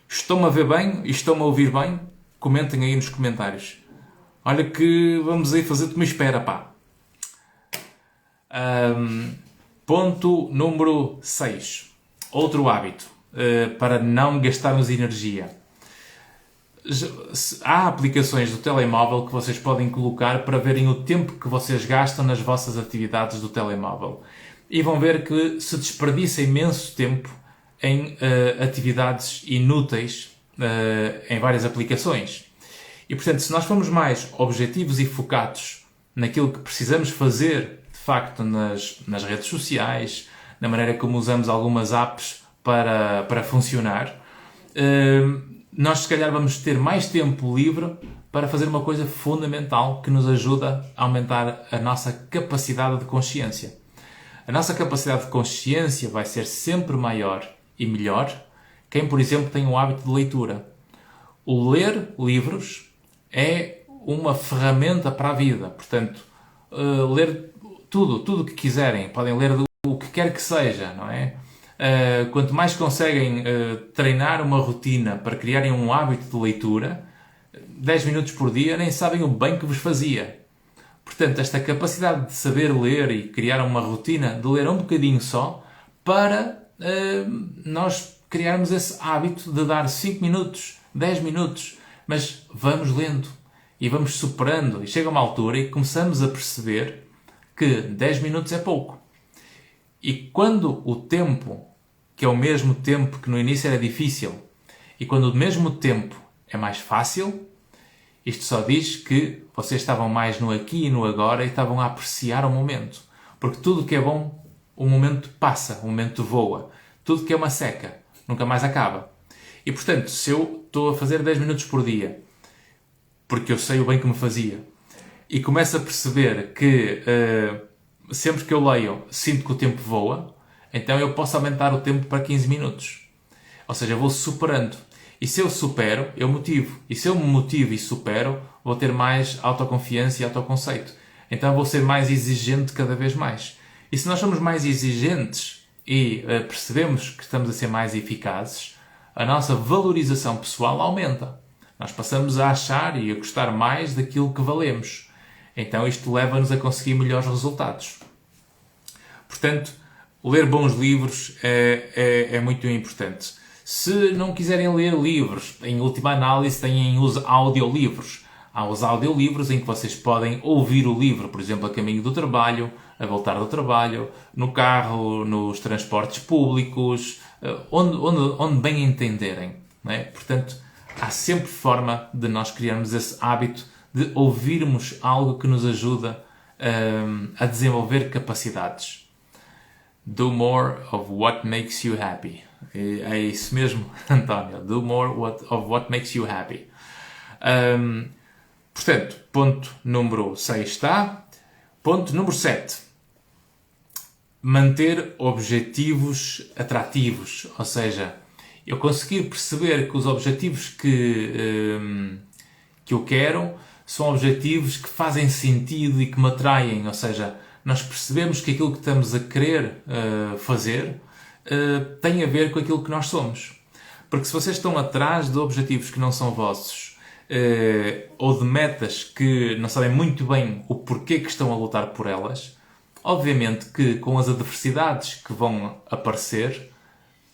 Speaker 1: Estão-me a ver bem? E estão-me a ouvir bem? Comentem aí nos comentários. Olha que vamos aí fazer-te uma espera, pá. Ponto número 6. Outro hábito para não gastarmos energia. Há aplicações do telemóvel que vocês podem colocar para verem o tempo que vocês gastam nas vossas atividades do telemóvel. E vão ver que se desperdiça imenso tempo em atividades inúteis em várias aplicações. E, portanto, se nós formos mais objetivos e focados naquilo que precisamos fazer, de facto, nas redes sociais, na maneira como usamos algumas apps para funcionar, nós se calhar vamos ter mais tempo livre para fazer uma coisa fundamental que nos ajuda a aumentar a nossa capacidade de consciência. A nossa capacidade de consciência vai ser sempre maior e melhor quem, por exemplo, tem o hábito de leitura. O ler livros é uma ferramenta para a vida. Portanto, ler tudo o que quiserem. Podem ler o que quer que seja, não é? Quanto mais conseguem treinar uma rotina para criarem um hábito de leitura, 10 minutos por dia, nem sabem o bem que vos fazia. Portanto, esta capacidade de saber ler e criar uma rotina de ler um bocadinho só, para nós criarmos esse hábito de dar 5 minutos, 10 minutos, mas vamos lendo e vamos superando. E chega uma altura e começamos a perceber que 10 minutos é pouco. E quando o tempo, que é o mesmo tempo que no início era difícil, e quando o mesmo tempo é mais fácil, isto só diz que vocês estavam mais no aqui e no agora e estavam a apreciar o momento. Porque tudo que é bom, o momento passa, o momento voa. Tudo que é uma seca, nunca mais acaba. E portanto, se eu estou a fazer 10 minutos por dia, porque eu sei o bem que me fazia, e começo a perceber que sempre que eu leio sinto que o tempo voa, então eu posso aumentar o tempo para 15 minutos. Ou seja, eu vou superando. E se eu supero, eu motivo. E se eu me motivo e supero, vou ter mais autoconfiança e autoconceito. Então eu vou ser mais exigente cada vez mais. E se nós somos mais exigentes e percebemos que estamos a ser mais eficazes, a nossa valorização pessoal aumenta. Nós passamos a achar e a gostar mais daquilo que valemos. Então isto leva-nos a conseguir melhores resultados. Portanto, ler bons livros é muito importante. Se não quiserem ler livros, em última análise têm os audiolivros. Há os audiolivros em que vocês podem ouvir o livro, por exemplo, a caminho do trabalho, a voltar do trabalho, no carro, nos transportes públicos, onde bem entenderem. Não é? Portanto, há sempre forma de nós criarmos esse hábito de ouvirmos algo que nos ajuda a desenvolver capacidades. Do more of what makes you happy. É isso mesmo, António. Do more of what makes you happy. Portanto, ponto número 6 está. Ponto número 7. Manter objetivos atrativos. Ou seja, eu conseguir perceber que os objetivos que eu quero são objetivos que fazem sentido e que me atraem. Ou seja, nós percebemos que aquilo que estamos a querer fazer tem a ver com aquilo que nós somos. Porque se vocês estão atrás de objetivos que não são vossos ou de metas que não sabem muito bem o porquê que estão a lutar por elas, obviamente que com as adversidades que vão aparecer,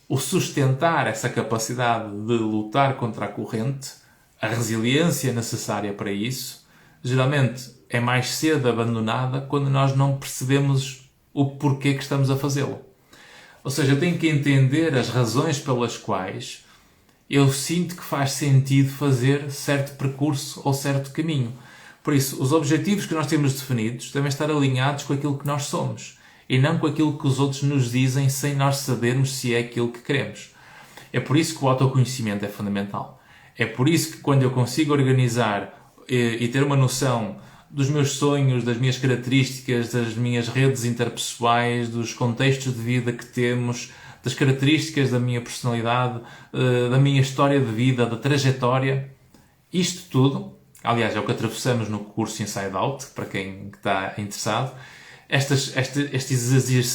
Speaker 1: o sustentar essa capacidade de lutar contra a corrente, a resiliência necessária para isso, geralmente é mais cedo abandonada quando nós não percebemos o porquê que estamos a fazê-lo. Ou seja, eu tenho que entender as razões pelas quais eu sinto que faz sentido fazer certo percurso ou certo caminho. Por isso, os objetivos que nós temos definidos devem estar alinhados com aquilo que nós somos e não com aquilo que os outros nos dizem sem nós sabermos se é aquilo que queremos. É por isso que o autoconhecimento é fundamental. É por isso que quando eu consigo organizar e ter uma noção dos meus sonhos, das minhas características, das minhas redes interpessoais, dos contextos de vida que temos, das características da minha personalidade, da minha história de vida, da trajetória, isto tudo, aliás, é o que atravessamos no curso Inside Out, para quem está interessado, estes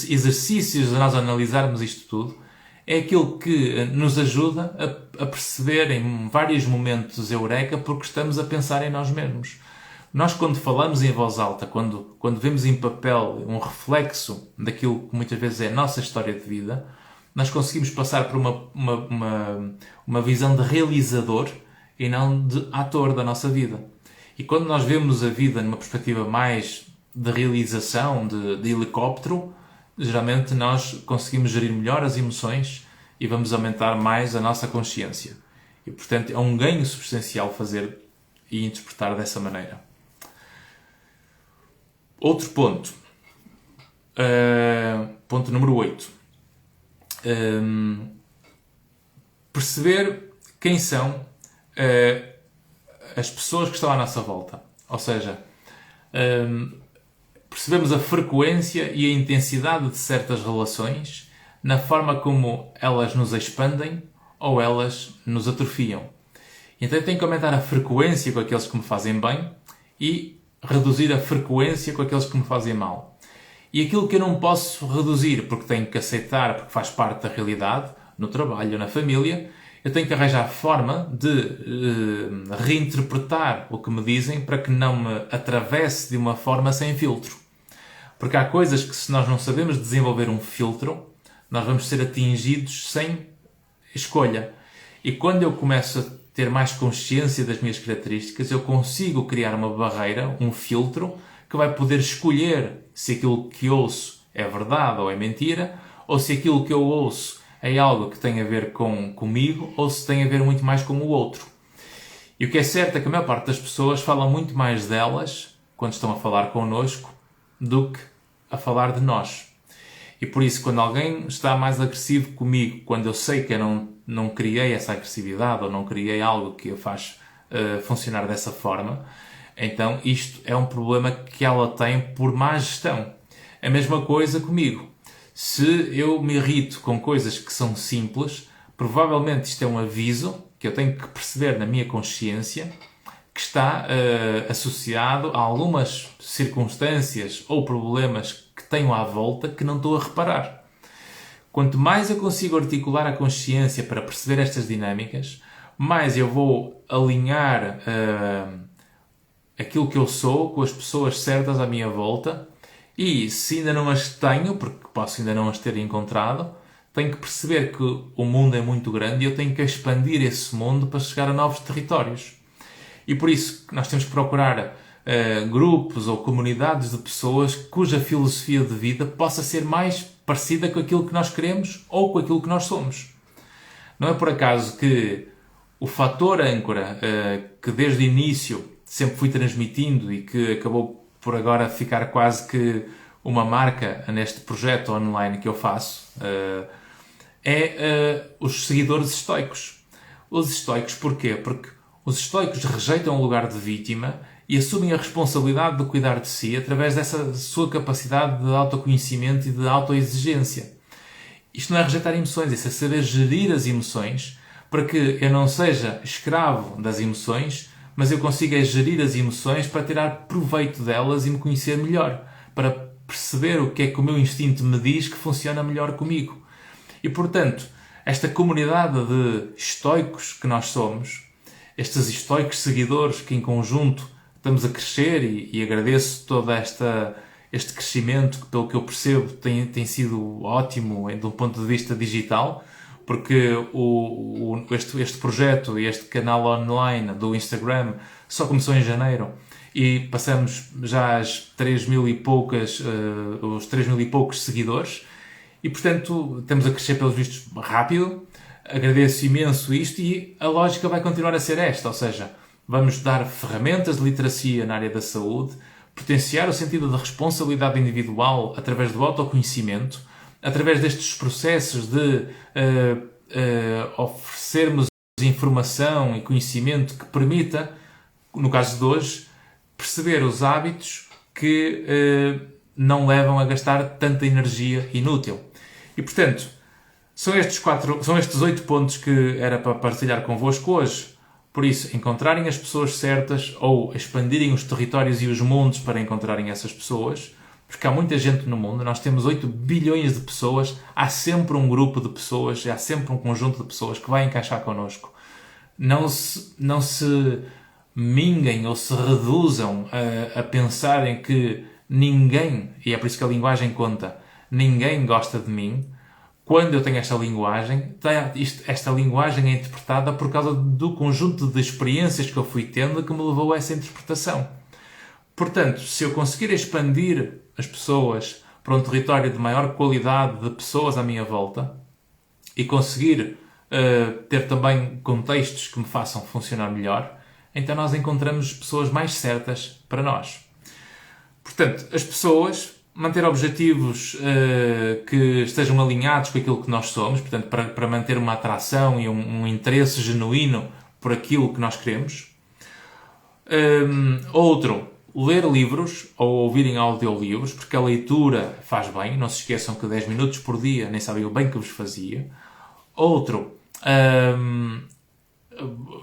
Speaker 1: exercícios de nós analisarmos isto tudo, é aquilo que nos ajuda a perceber em vários momentos eureka porque estamos a pensar em nós mesmos. Nós, quando falamos em voz alta, quando vemos em papel um reflexo daquilo que muitas vezes é a nossa história de vida, nós conseguimos passar por uma visão de realizador e não de ator da nossa vida. E quando nós vemos a vida numa perspectiva mais de realização, de helicóptero, geralmente nós conseguimos gerir melhor as emoções e vamos aumentar mais a nossa consciência. E, portanto, é um ganho substancial fazer e interpretar dessa maneira. Outro ponto. Ponto número 8. Perceber quem são as pessoas que estão à nossa volta. Ou seja, percebemos a frequência e a intensidade de certas relações na forma como elas nos expandem ou elas nos atrofiam. Então eu tenho que aumentar a frequência com aqueles que me fazem bem e reduzir a frequência com aqueles que me fazem mal. E aquilo que eu não posso reduzir porque tenho que aceitar, porque faz parte da realidade, no trabalho, na família, eu tenho que arranjar forma de reinterpretar o que me dizem para que não me atravesse de uma forma sem filtro. Porque há coisas que, se nós não sabemos desenvolver um filtro, nós vamos ser atingidos sem escolha. E quando eu começo a ter mais consciência das minhas características, eu consigo criar uma barreira, um filtro, que vai poder escolher se aquilo que ouço é verdade ou é mentira, ou se aquilo que eu ouço é algo que tem a ver comigo, ou se tem a ver muito mais com o outro. E o que é certo é que a maior parte das pessoas falam muito mais delas, quando estão a falar connosco, do que a falar de nós. E por isso, quando alguém está mais agressivo comigo, quando eu sei que eu não criei essa agressividade ou não criei algo que a faz funcionar dessa forma, então isto é um problema que ela tem por má gestão. A mesma coisa comigo. Se eu me irrito com coisas que são simples, provavelmente isto é um aviso que eu tenho que perceber na minha consciência que está associado a algumas circunstâncias ou problemas que tenho à volta que não estou a reparar. Quanto mais eu consigo articular a consciência para perceber estas dinâmicas, mais eu vou alinhar aquilo que eu sou com as pessoas certas à minha volta e, se ainda não as tenho, porque posso ainda não as ter encontrado, tenho que perceber que o mundo é muito grande e eu tenho que expandir esse mundo para chegar a novos territórios. E por isso nós temos que procurar grupos ou comunidades de pessoas cuja filosofia de vida possa ser mais parecida com aquilo que nós queremos ou com aquilo que nós somos. Não é por acaso que o fator âncora que desde o início sempre fui transmitindo e que acabou por agora ficar quase que uma marca neste projeto online que eu faço, os seguidores estoicos. Os estoicos porquê? Porque os estoicos rejeitam o lugar de vítima e assumem a responsabilidade de cuidar de si através dessa sua capacidade de autoconhecimento e de autoexigência. Isto não é rejeitar emoções, isso é saber gerir as emoções para que eu não seja escravo das emoções, mas eu consiga gerir as emoções para tirar proveito delas e me conhecer melhor, para perceber o que é que o meu instinto me diz que funciona melhor comigo. E, portanto, esta comunidade de estoicos que nós somos, estes estoicos seguidores que em conjunto estamos a crescer e agradeço todo este crescimento que, pelo que eu percebo, tem sido ótimo de um ponto de vista digital, porque este projeto e este canal online do Instagram só começou em janeiro e passamos já os 3.000 e poucos seguidores e, portanto, estamos a crescer pelos vistos rápido. Agradeço imenso isto e a lógica vai continuar a ser esta, ou seja, vamos dar ferramentas de literacia na área da saúde, potenciar o sentido de responsabilidade individual através do autoconhecimento, através destes processos de oferecermos informação e conhecimento que permita, no caso de hoje, perceber os hábitos que não levam a gastar tanta energia inútil. E, portanto, são estes 8 pontos que era para partilhar convosco hoje. Por isso, encontrarem as pessoas certas ou expandirem os territórios e os mundos para encontrarem essas pessoas, porque há muita gente no mundo, nós temos 8 bilhões de pessoas, há sempre um grupo de pessoas, há sempre um conjunto de pessoas que vai encaixar connosco. Não se minguem ou se reduzam a pensarem que ninguém, e é por isso que a linguagem conta, ninguém gosta de mim. Quando eu tenho esta linguagem é interpretada por causa do conjunto de experiências que eu fui tendo que me levou a essa interpretação. Portanto, se eu conseguir expandir as pessoas para um território de maior qualidade de pessoas à minha volta e conseguir ter também contextos que me façam funcionar melhor, então nós encontramos pessoas mais certas para nós. Portanto, as pessoas manter objetivos que estejam alinhados com aquilo que nós somos, portanto, para manter uma atração e um interesse genuíno por aquilo que nós queremos. Outro, ler livros ou ouvirem audiolivros, porque a leitura faz bem. Não se esqueçam que 10 minutos por dia nem sabem o bem que vos fazia. Outro,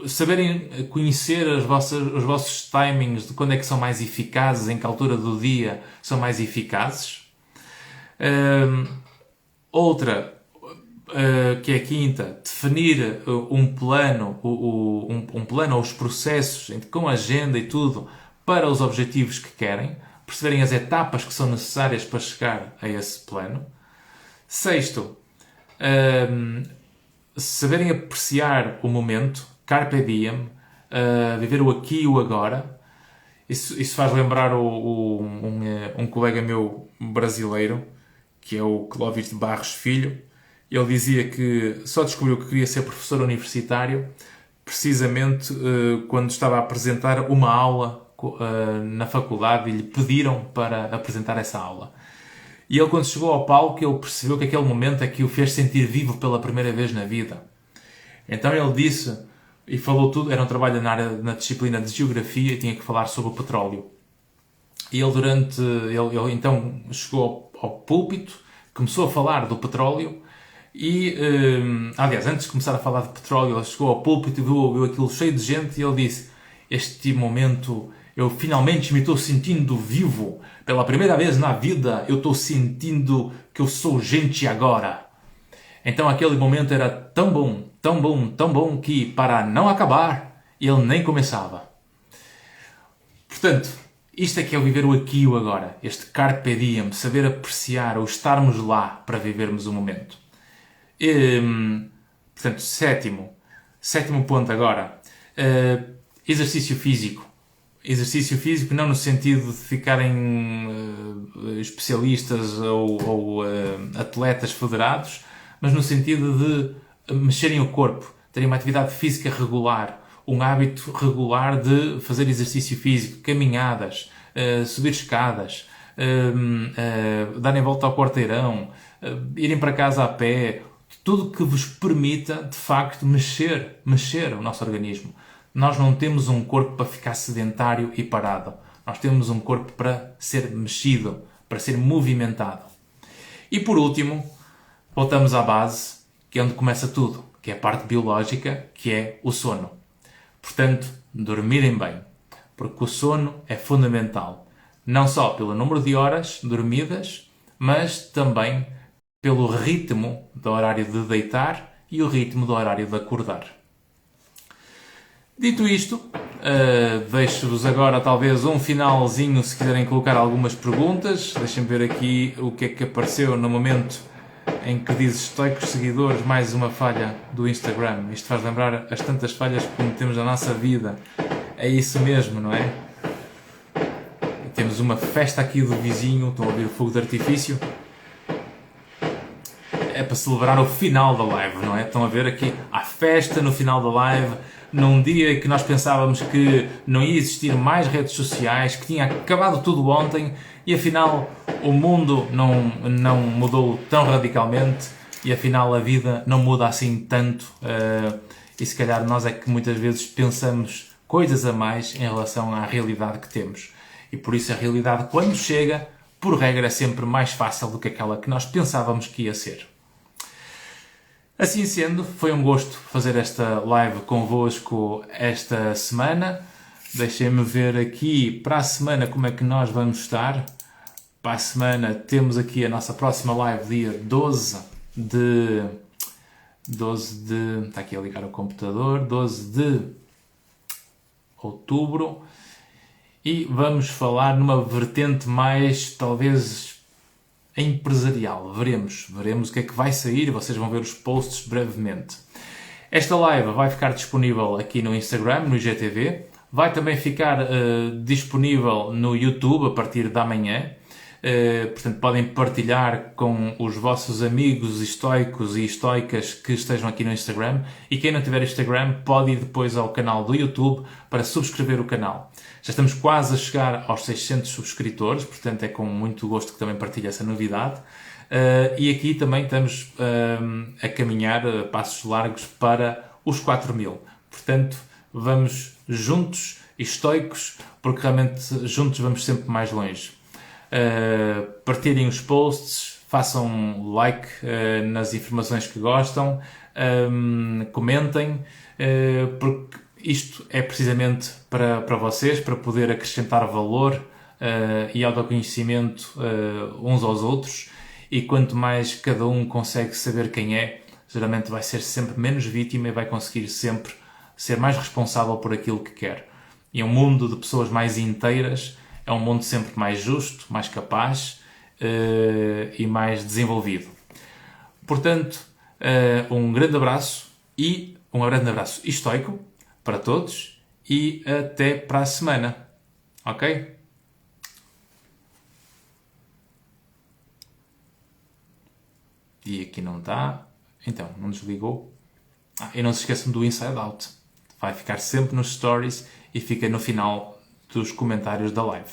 Speaker 1: saberem conhecer os vossos timings de quando é que são mais eficazes, em que altura do dia são mais eficazes. Outra, que é a quinta, definir um plano ou os processos com agenda e tudo para os objetivos que querem, perceberem as etapas que são necessárias para chegar a esse plano. Sexto, saberem apreciar o momento, carpe diem, viver o aqui e o agora. Isso faz lembrar um colega meu brasileiro, que é o Clóvis de Barros Filho. Ele dizia que só descobriu que queria ser professor universitário precisamente quando estava a apresentar uma aula na faculdade e lhe pediram para apresentar essa aula. E ele, quando chegou ao palco, ele percebeu que aquele momento é que o fez sentir vivo pela primeira vez na vida. Então ele disse, e falou tudo, era um trabalho na disciplina de Geografia e tinha que falar sobre o petróleo. E ele então chegou ao púlpito, começou a falar do petróleo e, aliás, antes de começar a falar de petróleo, ele chegou ao púlpito e viu aquilo cheio de gente e ele disse, este momento eu finalmente me estou sentindo vivo. Pela primeira vez na vida eu estou sentindo que eu sou gente agora. Então aquele momento era tão bom, tão bom, tão bom que para não acabar ele nem começava. Portanto, isto é que é o viver o aqui e o agora. Este carpe diem, saber apreciar ou estarmos lá para vivermos o momento. Portanto, sétimo ponto agora. Exercício físico. Exercício físico não no sentido de ficarem especialistas ou atletas federados, mas no sentido de mexerem o corpo, terem uma atividade física regular, um hábito regular de fazer exercício físico, caminhadas, subir escadas, darem volta ao quarteirão, irem para casa a pé, tudo que vos permita, de facto, mexer o nosso organismo. Nós não temos um corpo para ficar sedentário e parado. Nós temos um corpo para ser mexido, para ser movimentado. E por último, voltamos à base, que é onde começa tudo, que é a parte biológica, que é o sono. Portanto, dormirem bem, porque o sono é fundamental, não só pelo número de horas dormidas, mas também pelo ritmo do horário de deitar e o ritmo do horário de acordar. Dito isto, deixo-vos agora talvez um finalzinho se quiserem colocar algumas perguntas. Deixem ver aqui o que é que apareceu no momento em que diz estoicos seguidores, mais uma falha do Instagram. Isto faz lembrar as tantas falhas que cometemos na nossa vida. É isso mesmo, não é? Temos uma festa aqui do vizinho, estão a ouvir o fogo de artifício. É para celebrar o final da live, não é? Estão a ver aqui a festa no final da live, num dia que nós pensávamos que não ia existir mais redes sociais, que tinha acabado tudo ontem e afinal o mundo não mudou tão radicalmente e afinal a vida não muda assim tanto e se calhar nós é que muitas vezes pensamos coisas a mais em relação à realidade que temos. E por isso a realidade, quando chega, por regra, é sempre mais fácil do que aquela que nós pensávamos que ia ser. Assim sendo, foi um gosto fazer esta live convosco esta semana. Deixem-me ver aqui para a semana como é que nós vamos estar. Para a semana temos aqui a nossa próxima live, dia 12 de... Está aqui a ligar o computador. 12 de outubro. E vamos falar numa vertente mais, talvez, empresarial. Veremos o que é que vai sair. Vocês vão ver os posts brevemente. Esta live vai ficar disponível aqui no Instagram, no IGTV. Vai também ficar disponível no YouTube a partir da manhã. Portanto, podem partilhar com os vossos amigos estoicos e estoicas que estejam aqui no Instagram. E quem não tiver Instagram pode ir depois ao canal do YouTube para subscrever o canal. Já estamos quase a chegar aos 600 subscritores, portanto é com muito gosto que também partilho essa novidade. E aqui também estamos a caminhar passos largos para os 4.000. Portanto, vamos juntos, estoicos, porque realmente juntos vamos sempre mais longe. Partilhem os posts, façam like nas informações que gostam, comentem, porque isto é precisamente para vocês, para poder acrescentar valor e autoconhecimento uns aos outros, e quanto mais cada um consegue saber quem é, geralmente vai ser sempre menos vítima e vai conseguir sempre ser mais responsável por aquilo que quer. E um mundo de pessoas mais inteiras é um mundo sempre mais justo, mais capaz e mais desenvolvido. Portanto, um grande abraço estoico para todos e até para a semana. Ok? E aqui não está. Então, não desligou. E não se esqueçam do Inside Out. Vai ficar sempre nos stories e fica no final dos comentários da live.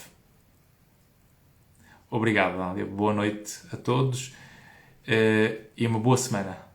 Speaker 1: Obrigado, Nádia. Boa noite a todos e uma boa semana.